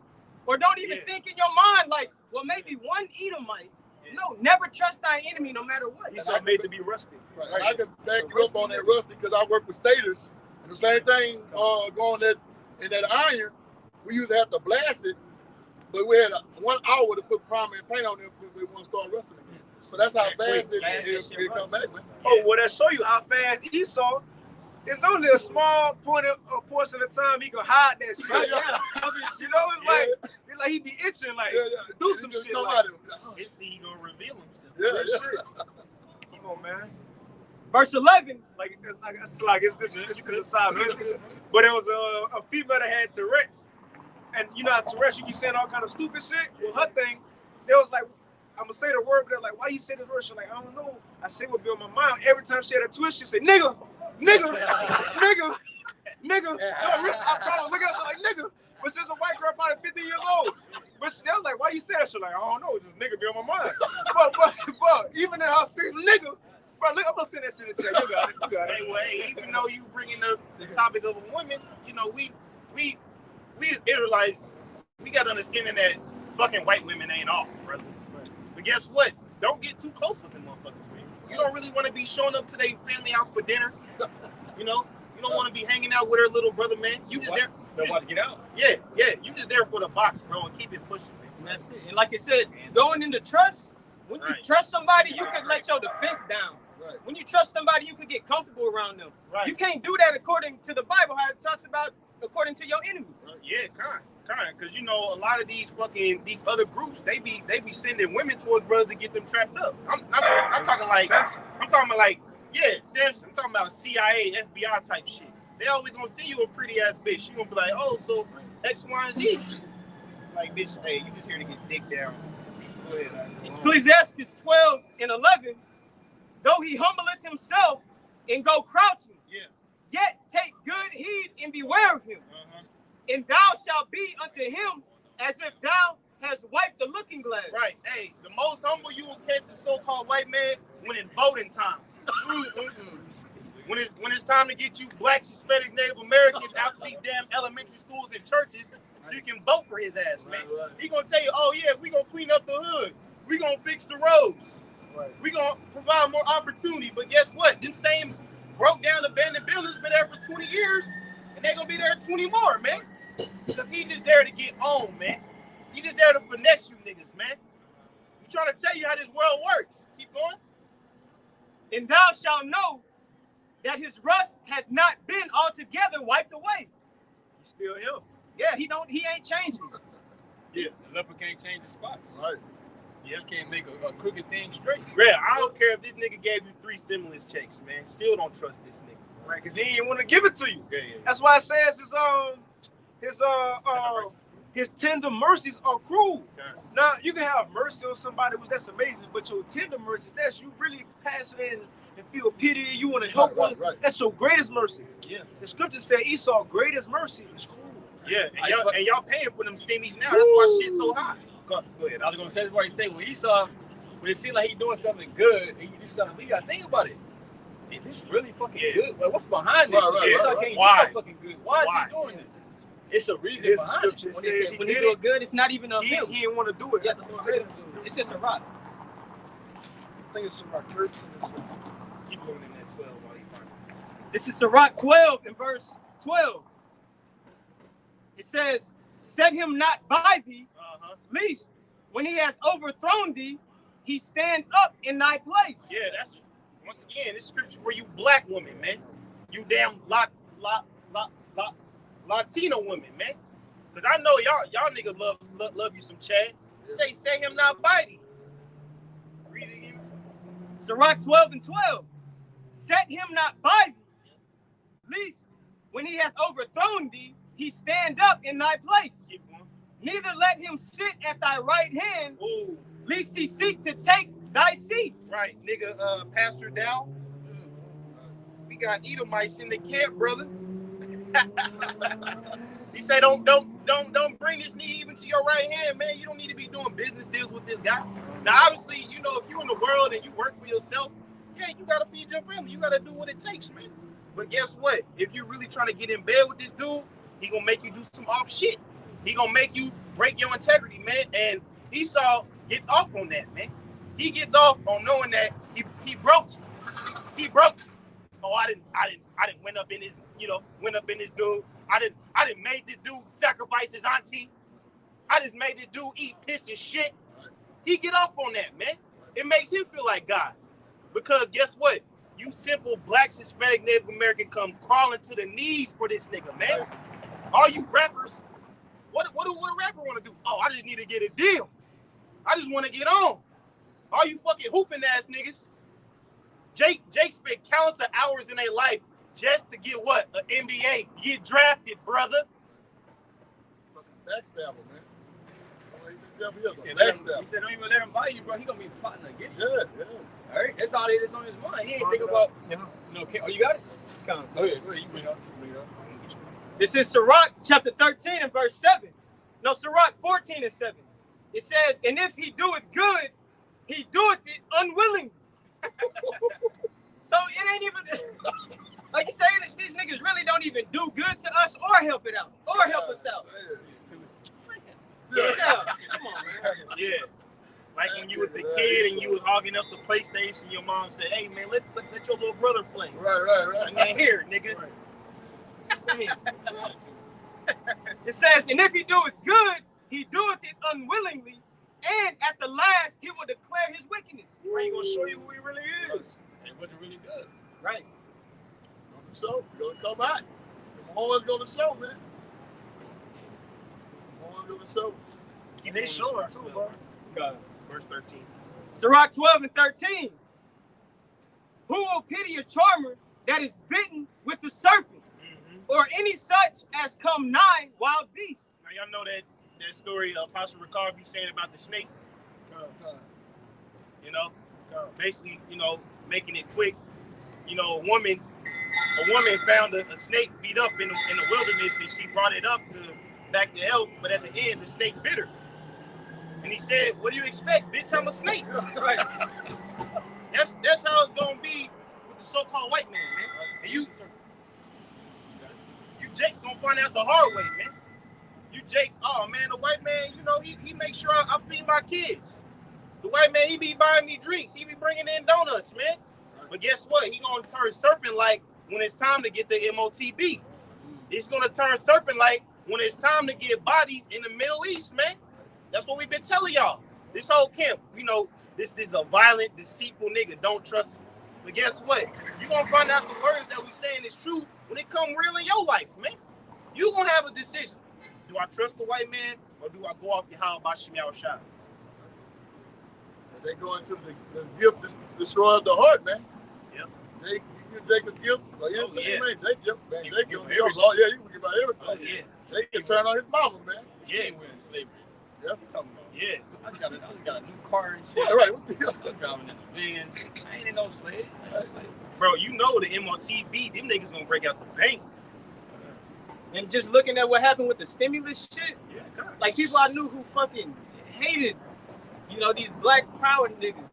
Or don't even think in your mind like, well, maybe one Edomite. No, never trust thine enemy no matter what. Esau made to be rusty. Right. I can back you up on that rusty because I work with staters. And the same thing going in that iron, we used to have to blast it, but we had 1 hour to put primer and paint on it if we want to start rusting again. So that's how fast it come back, man. Oh, well, that show you how fast Esau. It's only a small portion of time he can hide that shit. It's like he be itching, like do some shit. Like. He gonna reveal himself. Yeah. Come on, man. Verse 11. Like it's this is a side business, but it was a female that had Tourette's, and you know how Tourette's you be saying all kind of stupid shit. Well, her thing, they was like, I'm gonna say the word, but they're like, why you say this word? She's like, I don't know. I say what be on my mind. Every time she had a twist, she said, nigga. I probably look at her like nigga, but she's a white girl, probably 50 years old. But they was like, why you say that? She's like, I don't know, just nigga be on my mind. but even in her saying nigga. Bro, look, I'm gonna send that shit in the chat. You got it. Hey, well, hey, even though you bringing up the topic of a woman, you know, we Israelites, we got understanding that fucking white women ain't off, brother. Right. But guess what? Don't get too close with them motherfuckers, man. You don't really want to be showing up to their family house for dinner. You know, you don't want to be hanging out with her little brother, man. You just there. Don't want to get out. Yeah. You just there for the box, bro, and keep it pushing, man. And that's it. And like I said, going into trust, when you trust somebody, you can let your defense down. Right. When you trust somebody, you could get comfortable around them. Right. You can't do that according to the Bible, how it talks about according to your enemy. Right. Yeah, kind, because you know a lot of these other groups, they be sending women towards brothers to get them trapped up. I'm talking like Samson. I'm talking about like Samson. I'm talking about CIA, FBI type shit. They always gonna see you a pretty ass bitch. You gonna be like, oh, so X, Y, and Z. Like, bitch, hey, you just here to get dick down. Go ahead. Ecclesiastes 12 and 11. Though he humbleth himself and go crouching, yet take good heed and beware of him. And thou shalt be unto him as if thou hast wiped the looking glass. Right. Hey, the most humble you will catch a so-called white man when it's voting time. When it's time to get you blacks, Hispanic, Native Americans out to these damn elementary schools and churches so you can vote for his ass, man. He gonna tell you, oh yeah, we gonna clean up the hood. We gonna fix the roads. Right. We gonna provide more opportunity, but guess what? Them same broke down abandoned buildings been there for 20 years, and they gonna be there 20 more, man. Because he just there to get on, man. He just there to finesse you niggas, man. We trying to tell you how this world works. Keep going. And thou shalt know that his rust had not been altogether wiped away. He's still him. Yeah, he ain't changing. Yeah, the leopard can't change the spots. Right. Yeah, can't make a crooked thing straight. Yeah, I don't care if this nigga gave you 3 stimulus checks, man. Still don't trust this nigga. Right, because he ain't want to give it to you. Yeah. That's why it says his tender mercies are cruel. Okay. Now, you can have mercy on somebody, that's amazing, but your tender mercies, that's you really passionate and feel pity, you want to help one. Right. That's your greatest mercy. Yeah. The scripture said Esau's greatest mercy is cruel. Yeah, and y'all paying for them stimmies now. That's why shit's so high. Go ahead. I was gonna say what you say when it seemed like he doing something good, and you do something, we gotta think about it. Is this really fucking good? Like, what's behind this? Esau can't do that fucking good. Why is he doing this? It's a reason behind it. When he do good, it's not even a him. He didn't want to do it. Yeah, it's just a rock. I think it's some rock. Keep going in that 12 while you find it. This is Sirach 12 in verse 12. It says, set him not by thee, least when he hath overthrown thee, he stand up in thy place. Yeah, that's once again this scripture for you black women, man. You damn Latino women, man. Cause I know y'all niggas love you some Chad. Say him not by thee. Read it again. Sirach 12 and 12. Set him not by thee, least when he hath overthrown thee, he stand up in thy place. Keep going. Neither let him sit at thy right hand, ooh, lest he seek to take thy seat. Right, nigga, Pastor Dow. We got Edomites in the camp, brother. He say, don't bring this knee even to your right hand, man. You don't need to be doing business deals with this guy. Now, obviously, you know, if you're in the world and you work for yourself, yeah, you gotta feed your family. You gotta do what it takes, man. But guess what? If you're really trying to get in bed with this dude, he gonna make you do some off shit. He gonna make you break your integrity, man. And Esau gets off on that, man. He gets off on knowing that he broke. He broke. Oh, I didn't went up in his dude. I didn't made this dude sacrifice his auntie. I just made this dude eat piss and shit. He get off on that, man. It makes him feel like God. Because guess what? You simple blacks, Hispanic, Native American come crawling to the knees for this nigga, man. All you rappers, what do a rapper want to do? Oh, I just need to get a deal. I just want to get on. All you fucking hooping ass niggas, Jake spent countless of hours in their life just to get what? An NBA. Get drafted, brother. Fucking backstabber, man. He said, don't even let him buy you, bro. He gonna be plotting against you. Yeah. All right, that's all it is on his mind. He ain't think about. Oh, you got it? Come on. Go ahead. You bring it up. This is Sirach chapter 13 and verse 7. No, Sirach 14 and 7. It says, and if he doeth good, he doeth it unwillingly. So it ain't even, like you saying, these niggas really don't even do good to us or help it out, or help us out. Yeah. Come on, man. Yeah. Like when you was a kid and you was hogging up the PlayStation, your mom said, hey, man, let your little brother play. Right. And then here, nigga. It says, and if he doeth good, he doeth it unwillingly, and at the last he will declare his wickedness. Right, he gonna show you who he really is. It wasn't really good. Right. So, gonna come out. The horns gonna show, man. The horns gonna show. And they showing too, bro. God. Verse 13. Sirach 12 and 13. Who will pity a charmer that is bitten with the serpent, or any such as come nigh wild beasts? Now y'all know that story Apostle Ricard be saying about the snake. You know, basically, you know, making it quick. You know, a woman found a snake beat up in the wilderness, and she brought it up back to health. But at the end, the snake bit her. And he said, "What do you expect, bitch? I'm a snake." Right. That's how it's gonna be with the so-called white man, man. And you Jakes gonna find out the hard way, man. You Jakes, oh man, the white man, you know, he makes sure I feed my kids. The white man, he be buying me drinks. He be bringing in donuts, man. But guess what? He gonna turn serpent-like when it's time to get the MOTB. He's gonna turn serpent-like when it's time to get bodies in the Middle East, man. That's what we've been telling y'all. This whole camp, you know, this is a violent, deceitful nigga. Don't trust him. But guess what? You're gonna find out the words that we saying is true when it come real in your life, man. You gonna have a decision. Do I trust the white man, or do I go off the how about Shemiao Shah? They go into the gift destroy the heart, man. Yeah. You give Jake a gift. Like, Oh, yeah. Man, Jake give everything. Lord, yeah, you can give out everything. Oh yeah. Jake can turn on his mama, man. Yeah. We're in slavery. Yeah. What you talking about? Yeah. I just got a new car and shit. Right. What the hell? I'm driving in the van. I ain't in no slave. Bro, you know the MOTB, them niggas gonna break out the bank. And just looking at what happened with the stimulus shit, Yeah, God. like people I knew who fucking hated, you know, these black power niggas.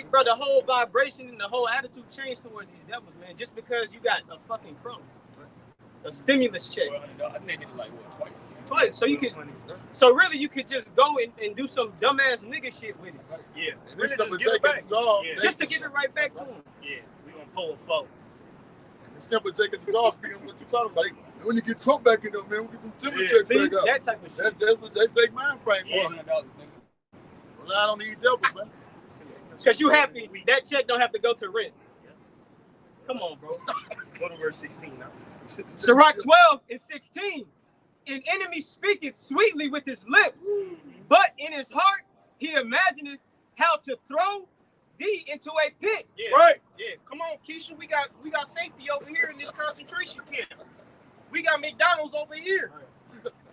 Bro, the whole vibration and the whole attitude changed towards these devils, man, just because you got a fucking crumb. A stimulus check. Well, I think it like what, Twice. So really you could just go and do some dumbass nigga shit with it. Yeah. And Really this just simple give it Jake back. a job. Yeah. Just to give it right back to him. Yeah. We gonna pull a foe. It's simple Jake a job. Speaking of what you're talking about, when you get Trump back in there, man, we get them stimulus Yeah, checks See, back out. that type of shit. That's what they take mind frame Yeah. for. $400, nigga. Rely on these devils, man. Because you happy that check don't have to go to rent. Come on, bro. Go to verse 16 now. Sirach 12 and 16. An enemy speaketh sweetly with his lips, but in his heart he imagineth how to throw thee into a pit. Yeah. Right. Yeah. Come on, Keisha. We got safety over here in this concentration camp. We got McDonald's over here.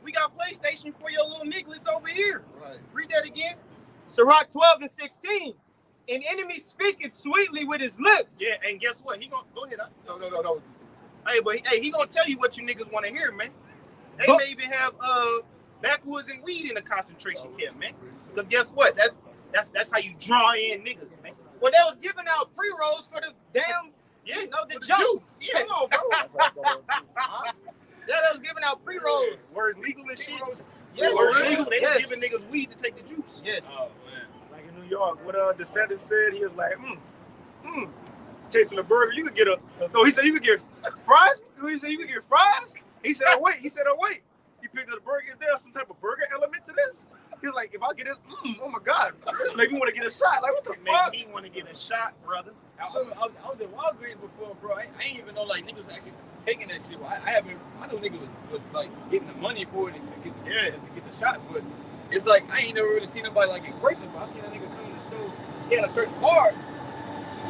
We got PlayStation for your little nigglets over here. Right. Read that again. Sirach 12 and 16. An enemy speaketh sweetly with his lips. Yeah, and guess what? He gonna go ahead. No. Hey, but he gonna tell you what you niggas want to hear, man. They But- may even have backwoods and weed in the concentration camp, man. Because guess what? That's how you draw in niggas, man. Well, they was giving out pre-rolls for the damn, Yeah, you know, the for the jokes. juice. Yeah. Come on, bro. Yeah, they was giving out pre-rolls. Where it's legal and shit. Yes. Where it's legal, they Yes. was giving niggas weed to take the juice. Yes. Oh man. Like in New York, what DeSantis said, he was like, tasting a burger, you could get he said you could get fries. He said you could get fries. He said, oh wait. He picked up the burger. Is there some type of burger element to this? He was like, if I get this, oh my God, this make me want to get a shot. Like, what the It make fuck? me want to get a shot, brother. I was at Walgreens before, bro. I ain't even know like niggas was actually taking that shit. I know niggas was like getting the money for it to get the shot, but it's like I ain't never really seen nobody like in person. But I seen a nigga come in the store. He had a certain card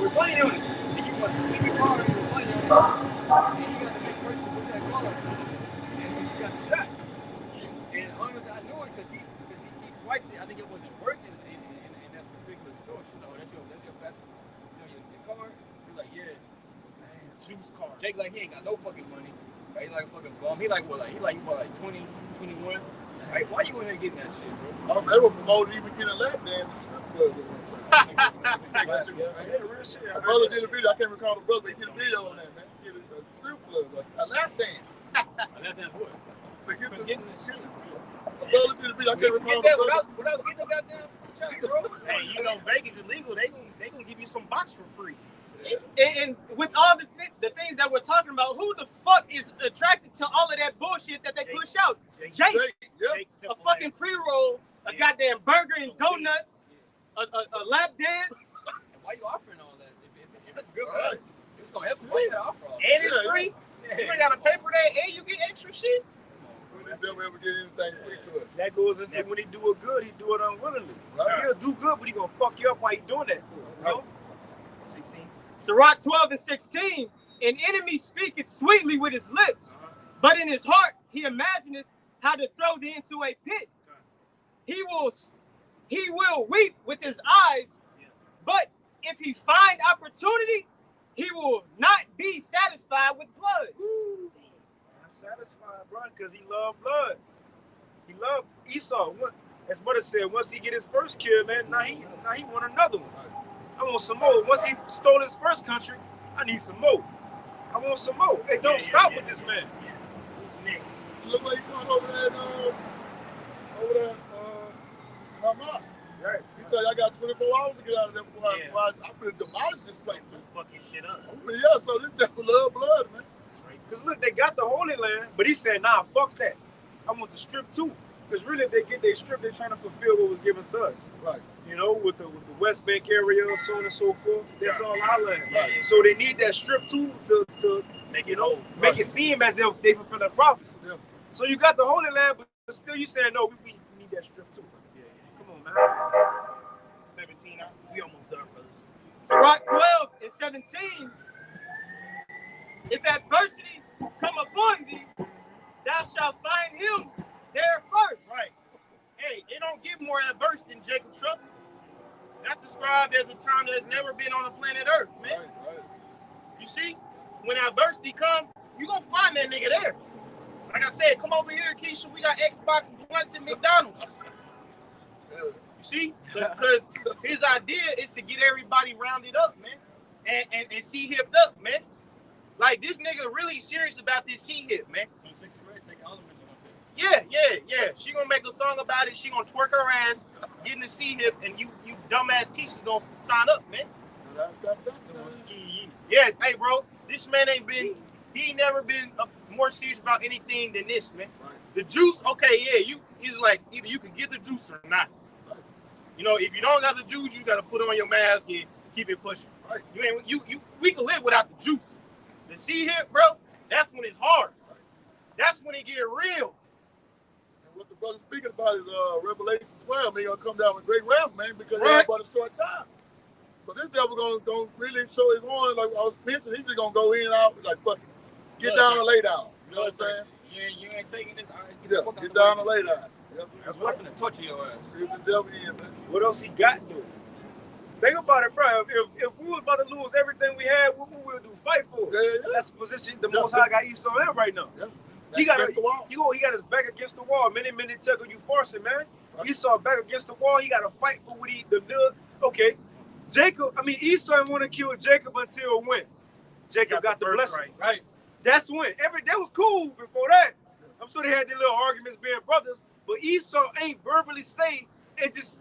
with money on it. And you must have seen the car and put money on it. And he got to make purchase with that car. And he got shot. And honestly, I knew it because he swiped it. I think it wasn't working in that particular store. She's like, oh, that's your fast, your car. He's like, yeah. Juice car. Jake like he ain't got no fucking money. Right? He like a fucking bum. He like what? Like 20, 21. Right? Why you in here getting that shit, bro? They were promoting even getting a lap dance in the strip club at one time. Take that juice, man. Real shit. My brother did a video. I can't recall the brother. He did a video on that, man. He did a strip club, a lap dance. I let that boy. To get For the, getting this shit. my brother did a video. I can't recall the Get that brother. without getting the goddamn shot, bro. Hey, you know Vegas illegal. They gonna give you some box for free. And with all the things that we're talking about, who the fuck is attracted to all of that bullshit that they push out? Jake, Yep. a fucking pre-roll, a goddamn burger and donuts, a lap dance. Why you offering all that? If it's good for us, it's gonna help you. And it's free. You ain't gotta pay for that, and you get extra shit. When did Devil ever get anything free to us? That goes into when he do it good, he do it unwillingly. Right. He'll do good, but he gonna fuck you up while he doing that. You know? 16. Sirach 12 and 16, an enemy speaketh sweetly with his lips, but in his heart he imagineth how to throw thee into a pit. He will weep with his eyes, but if he find opportunity, he will not be satisfied with blood. Not satisfied, bro, because he loved blood. He loved Esau. As Mother said, once he get his first kill, man, now he want another one. I want some more. Once he stole his first country, I need some more. I want some more. Hey, don't stop with this man. Who's next? You look like you're going over there, Hamas. Right. He tell you I got 24 hours to get out of there before I finna demolish this place, man. Fucking shit up. Yeah, so this devil love blood, man. Because look, they got the Holy Land, but he said, nah, fuck that. I want the strip too. Because really, if they get their strip, they're trying to fulfill what was given to us. Right. You know, with the West Bank area, so on and so forth. That's all our land. Right. So they need that strip too to Make you know, make it seem as if they fulfill that prophecy. Yeah. So you got the Holy Land, but still you saying, no, we need that strip too. Come on, man. 17 out. We almost done, brothers. Sirach 12 and 17, if adversity come upon thee, thou shalt find him there first. Right. Hey, it don't get more adverse than Jacob's trouble. That's described as a time that's never been on the planet Earth, man. Right. You see, when adversity come, you gonna find that nigga there. Like I said, come over here, Keisha. We got Xbox, blunts, and McDonald's. You see, because his idea is to get everybody rounded up, man, and see hipped up, man. Like this nigga really serious about this C hip, man. Yeah. She gonna make a song about it. She gonna twerk her ass, getting the C hip, and you dumbass Keisha's gonna sign up, man. Yeah, hey, bro, this man he ain't never been more serious about anything than this, man. Right. The juice, okay, yeah, he's like, either you can get the juice or not. Right. You know, if you don't got the juice, you gotta put on your mask and keep it pushing. Right. We can live without the juice. The C hip, bro, that's when it's hard. Right. That's when it get real. What the brother's speaking about is Revelation 12, man, gonna come down with great wrath, man, because Right. they're about to start time. So this devil gonna really show his horn, like I was mentioning. He's just gonna go in and out, like fucking get down and lay down. You know what I'm saying? You ain't taking this. All right, Get down and lay down. Yep. That's what's gonna torture your ass. Here's this devil in, man. What else he got though? Think about it, bro. If we was about to lose everything we had, what we will do? Fight for it. Yeah. That's the position the Most High got Esau in right now. Yeah. He got against the wall. He got his back against the wall. Many tell you forcing, man. Right. Esau back against the wall. He got to fight for what okay. Esau didn't want to kill Jacob until when? Jacob got the blessing. Right. That's when. That was cool before that. I'm sure they had their little arguments being brothers, but Esau ain't verbally say it just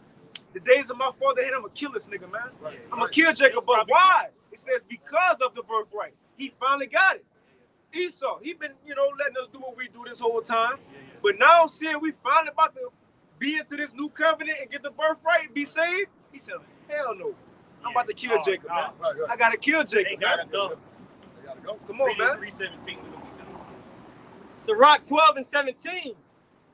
the days of my father hit, I'm gonna kill this nigga, man. Right. I'm gonna kill Jacob, but why? It says because of the birthright. He finally got it. Esau, he been, letting us do what we do this whole time. But now seeing we finally about to be into this new covenant and get the birthright and be saved, he said, hell no. I'm about to kill Jacob, man. Right. I gotta kill Jacob. They gotta go. They gotta go. Come on, man. 3:17. Sirach 12 and 17,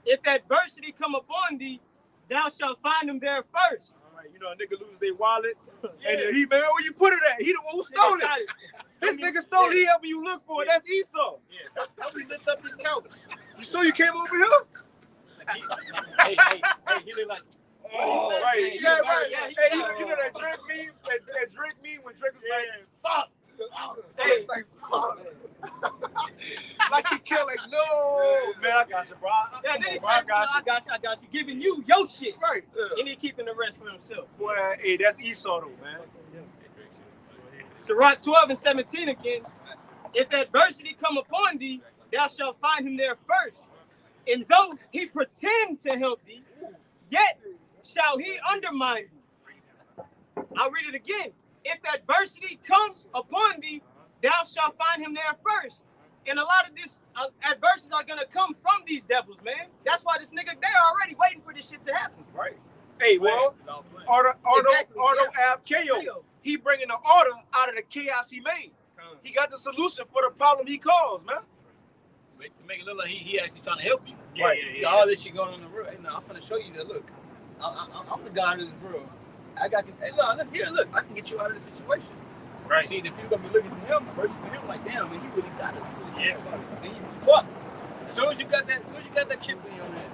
if adversity come upon thee, thou shalt find him there first. All Right, you know, a nigga lose their wallet, and then he, man, where you put it at? He the one who stole it. This nigga stole it, he helping you look for it. That's Esau. Yeah. Help me lift up this couch. You sure you came over here? Hey, he look like. Oh, right. Yeah, Right. yeah, Hey, you know that Drake meme? That Drake meme when Drake was like, fuck. Hey, it's like, fuck. Like he killed, like, no. Man, I got you, bro. Yeah, then he said, I got I got you. Giving you your shit. Right. And he keeping the rest for himself. Boy, hey, that's Esau, though, man. Sirach 12:17 again. If adversity come upon thee, thou shalt find him there first. And though he pretend to help thee, yet shall he undermine thee. I'll read it again. If adversity comes upon thee, thou shalt find him there first. And a lot of this adversities are gonna come from these devils, man. That's why this nigga, they're already waiting for this shit to happen. Right. Hey, well, Auto App KO. He bringing the order out of the chaos he made. He got the solution for the problem he caused, man. To make it look like he actually trying to help you. Yeah. All this shit going on in the world. Hey, now I'm gonna show you that. Look, I'm the God of this world. Hey, look here. Look, I can get you out of this situation. Right. See, the people gonna be looking to him versus to him. Like, damn, man, he really got us. Yeah. Then you fucked. As soon as you got that chip in your hand,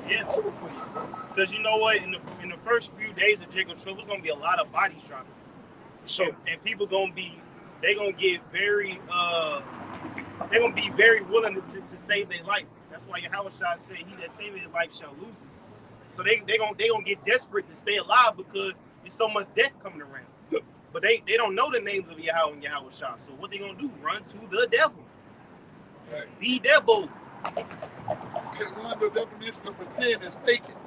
yeah, it's over for you. Because you know what? In the first few days of Jacob Trouble, it's gonna be a lot of bodies dropping. Sure. And people gonna get very they're gonna be very willing to save their life. That's why Yahweh said, "He that saveth his life shall lose it." So they gonna get desperate to stay alive because there's so much death coming around. But they don't know the names of Yahweh and Yahweh Shah. So what they gonna do? Run to the devil. Right. The devil. One the definition of pretend is faking.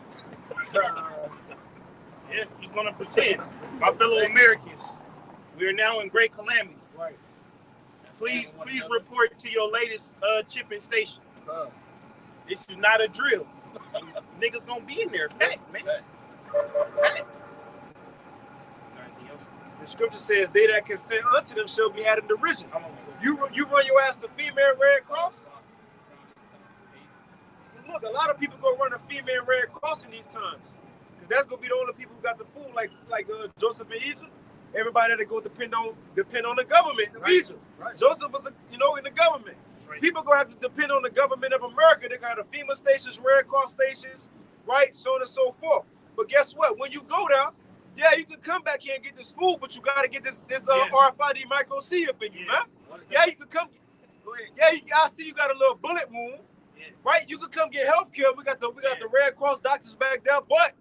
Yeah, he's gonna pretend. My fellow Americans, we are now in great calamity. Right. Please report to your latest chipping station. This is not a drill. Niggas gonna be in there, packed, man. Packed. The scripture says, "They that consent unto them shall be added derision." You run your ass to female Red Cross. Look, a lot of people go run a female Red Cross in these times, because that's gonna be the only people who got the food, like Joseph in Egypt. Everybody that go depend on the government of Egypt. Right. Joseph was, in the government. Right. People gonna have to depend on the government of America. They got the FEMA stations, Red Cross stations, right, so on and so forth. But guess what? When you go there, yeah, you can come back here and get this food, but you gotta get this RFID micro C up in you, man. Yeah, you can come. Go ahead. Yeah, I see you got a little bullet wound, right? You can come get health care. We got the Red Cross doctors back there, but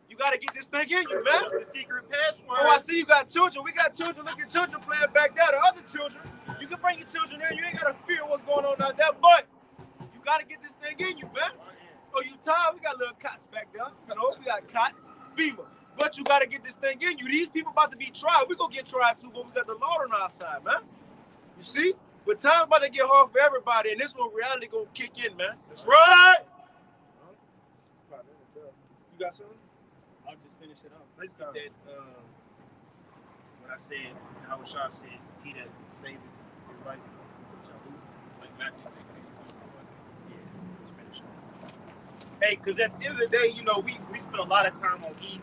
you gotta get this thing in you, man. What's the secret password? Oh, I see you got children. We got children. Look at children playing back there. The other children, you can bring your children in. You ain't gotta fear what's going on out there, but you gotta get this thing in you, man. Oh, you tired? We got little cots back there. We got cots, FEMA. But you gotta get this thing in you. These people about to be tried. We gonna get tried too, but we got the Lord on our side, man. You see? But time's about to get hard for everybody, and this one reality gonna kick in, man. That's right. You got something? I'll just finish it up. Let's get that. What I said, Howard Shaw said, "He that saveth his life shall lose it." Like Matthew 16. Yeah, let's finish it. Hey, because at the end of the day, we spend a lot of time on E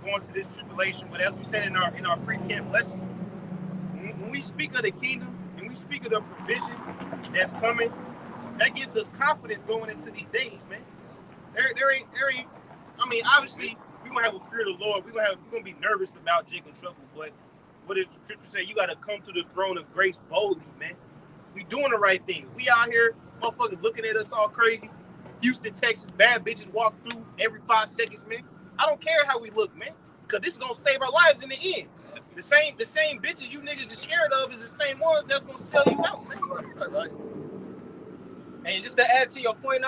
going to this tribulation, but as we said in our pre-camp lesson, when we speak of the kingdom and we speak of the provision that's coming, that gives us confidence going into these days, man. There ain't. I mean, obviously, we're gonna have a fear of the Lord. We're gonna be nervous about Jacob trouble, but what does the scripture say? You gotta come to the throne of grace boldly, man. We doing the right thing. We out here, motherfuckers looking at us all crazy. Houston, Texas, bad bitches walk through every 5 seconds, man. I don't care how we look, man, because this is gonna save our lives in the end. The same bitches you niggas are scared of is the same ones that's gonna sell you out, man. Right. And just to add to your point,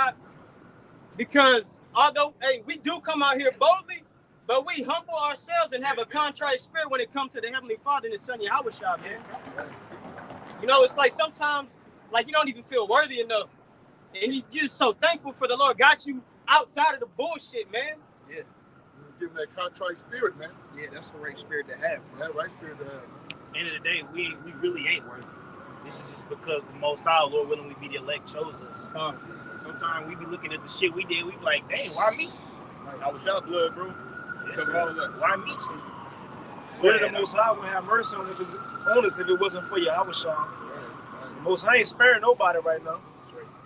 because although we do come out here boldly, but we humble ourselves and have a contrite spirit when it comes to the Heavenly Father and His Son Yahweh Shah, man. It's like sometimes, like, you don't even feel worthy enough, and you're just so thankful for the Lord got you outside of the bullshit, man. Yeah. Give them that contrite spirit, man. Yeah, that's the right spirit to have. That right spirit to have. End of the day, we really ain't worthy. This is just because the Most High, Lord willing, we be the elect, chose us. Sometimes we be looking at the shit we did, we be like, dang, why me? I was y'all blood, bro. Cover all of that. Why meet you? Where the Most High would have mercy on us if it wasn't for Yahweh Shai. The Most High ain't sparing nobody right now.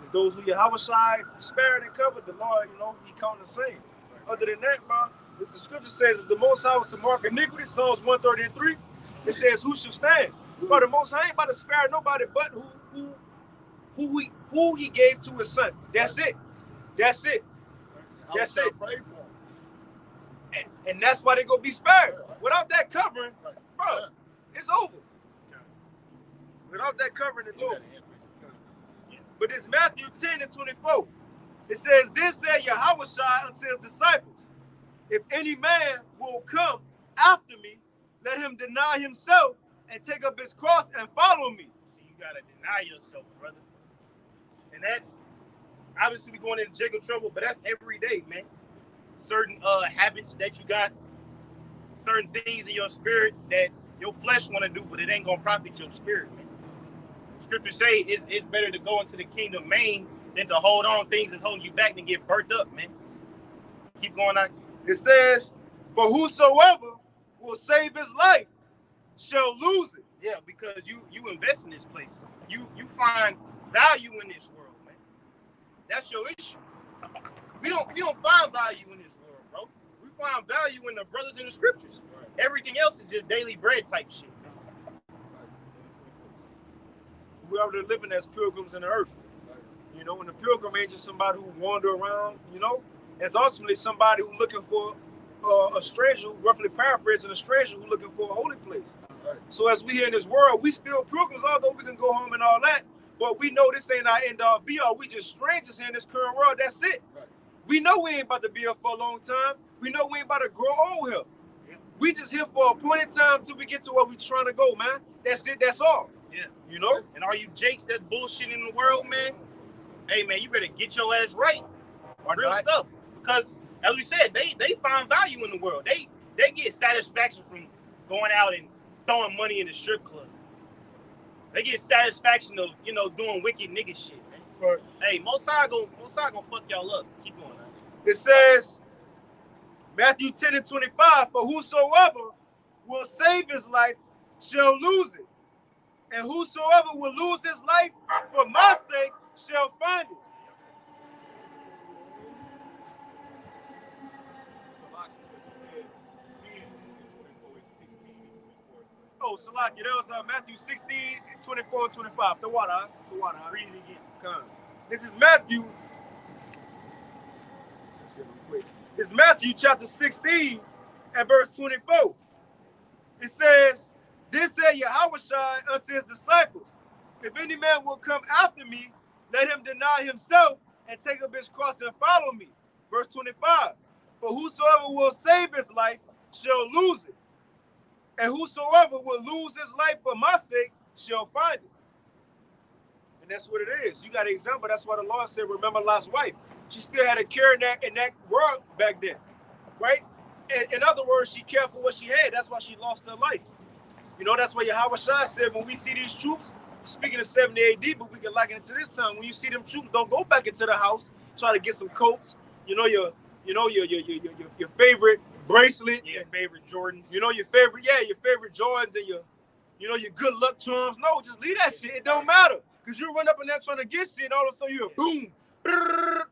It's those who Yahweh Shai spared and covered, the Lord, he counting the same. Other than that, bro, the scripture says if the Most High was to mark iniquity, Psalms 133, it says who shall stand? But the Most High ain't about to spare nobody but who he gave to his son. That's it. That's it. That's it. And that's why they gonna be spared. Without that covering, bro, it's over. Without that covering, it's over. But it's Matthew 10:24. It says, "This said Yahweh Shai unto his disciples, if any man will come after me, let him deny himself and take up his cross and follow me." So you gotta deny yourself, brother. And that, obviously, we going into Jacob trouble, but that's every day, man. Certain habits that you got, certain things in your spirit that your flesh want to do, but it ain't gonna profit your spirit, man. Scriptures say it's better to go into the kingdom main than to hold on things that's holding you back and get burnt up, man. Keep going on. It says, "For whosoever will save his life shall lose it." Yeah, because you invest in this place. You find value in this world, man. That's your issue. We don't find value in this world, bro. We find value in the brothers in the scriptures. Right. Everything else is just daily bread type shit, man. We are living as pilgrims in the earth. And the pilgrim ain't just somebody who wander around, It's ultimately somebody who's looking for a stranger, who roughly paraphrasing a stranger who's looking for a holy place. Right. So as we here in this world, we still pilgrims, although we can go home and all that, but we know this ain't our end all be all. We just strangers here in this current world. That's it. Right. We know we ain't about to be here for a long time. We know we ain't about to grow old here. Yeah. We just here for a point in time till we get to where we trying to go, man. That's it. That's all. Yeah. And all you jakes that's bullshitting in the world, man, hey, man, you better get your ass right. Real stuff. Because, as we said, they find value in the world. They get satisfaction from going out and throwing money in the strip club. They get satisfaction of, doing wicked nigga shit, man. Right. Hey, Most High gonna fuck y'all up. Keep going, man. It says, Matthew 10:25, "For whosoever will save his life shall lose it. And whosoever will lose his life for my sake shall find it." Oh, Salaki, that was Matthew 16:24-25. The water. Read it again. Come. This is Matthew. Let's see real quick. It's Matthew chapter 16 and verse 24. It says, "This said Yahweh Shai unto his disciples, if any man will come after me, let him deny himself and take up his cross and follow me." Verse 25. "For whosoever will save his life shall lose it. And whosoever will lose his life for my sake shall find it." And that's what it is. You got an example. That's why the Lord said, "Remember Lot's wife." She still had a care in that world back then, right? In other words, she cared for what she had. That's why she lost her life. That's why Yahweh Shai said, when we see these troops, speaking of 70 AD, but we can liken it to this time. When you see them troops, don't go back into the house, try to get some coats, your favorite bracelet, your favorite Jordans, your favorite Jordans and your good luck charms. No, just leave that shit. It don't matter. Because you run up in there trying to get shit, and all of a sudden you're boom, brrr,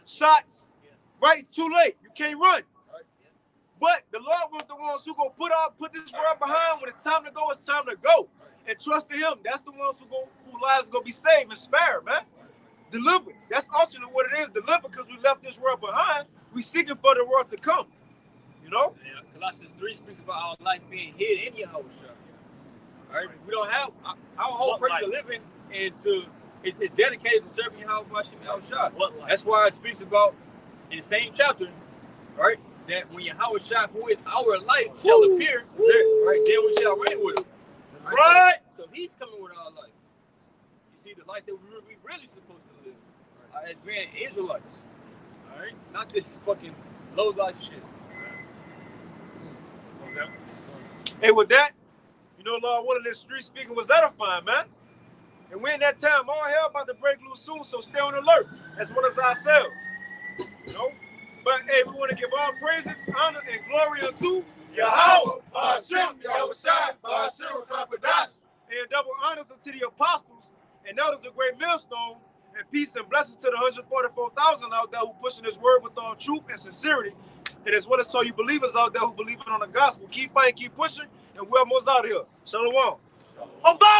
shots. Yeah. Right? It's too late. You can't run. Right. But the Lord was the ones who go put this world behind. When it's time to go, it's time to go. Right. And trust in him. That's the ones whose lives gonna be saved and spared, man. Right. Delivered. That's ultimately what it is. Delivered, because we left this world behind. We seeking for the world to come. Yeah, Colossians 3 speaks about our life being hid in Yahweh. All right, we don't have our whole purpose of living it's dedicated to serving Yahweh. That's why it speaks about in the same chapter, right? That when Yahweh Shai, who is our life, shall appear, right? Then we shall reign with him. Right. So he's coming with our life. You see, the life that we really supposed to live as being Israelites. All right, not this fucking low life shit. Hey, with that, Lord willing, this street speaking was edifying, man. And we in that time, all hell about to break loose soon, so stay on alert, as well as ourselves. But hey, we want to give all praises, honor, and glory unto Yahweh, Hashem, Yahushua, Hashem, Kakwadash. and double honors unto the apostles and elders of great millstone, and peace and blessings to the 144,000 out there who pushing this word with all truth and sincerity, and as well as all you believers out there who believe on the gospel. Keep fighting, keep pushing, and we're almost out here. Shalom. Obama!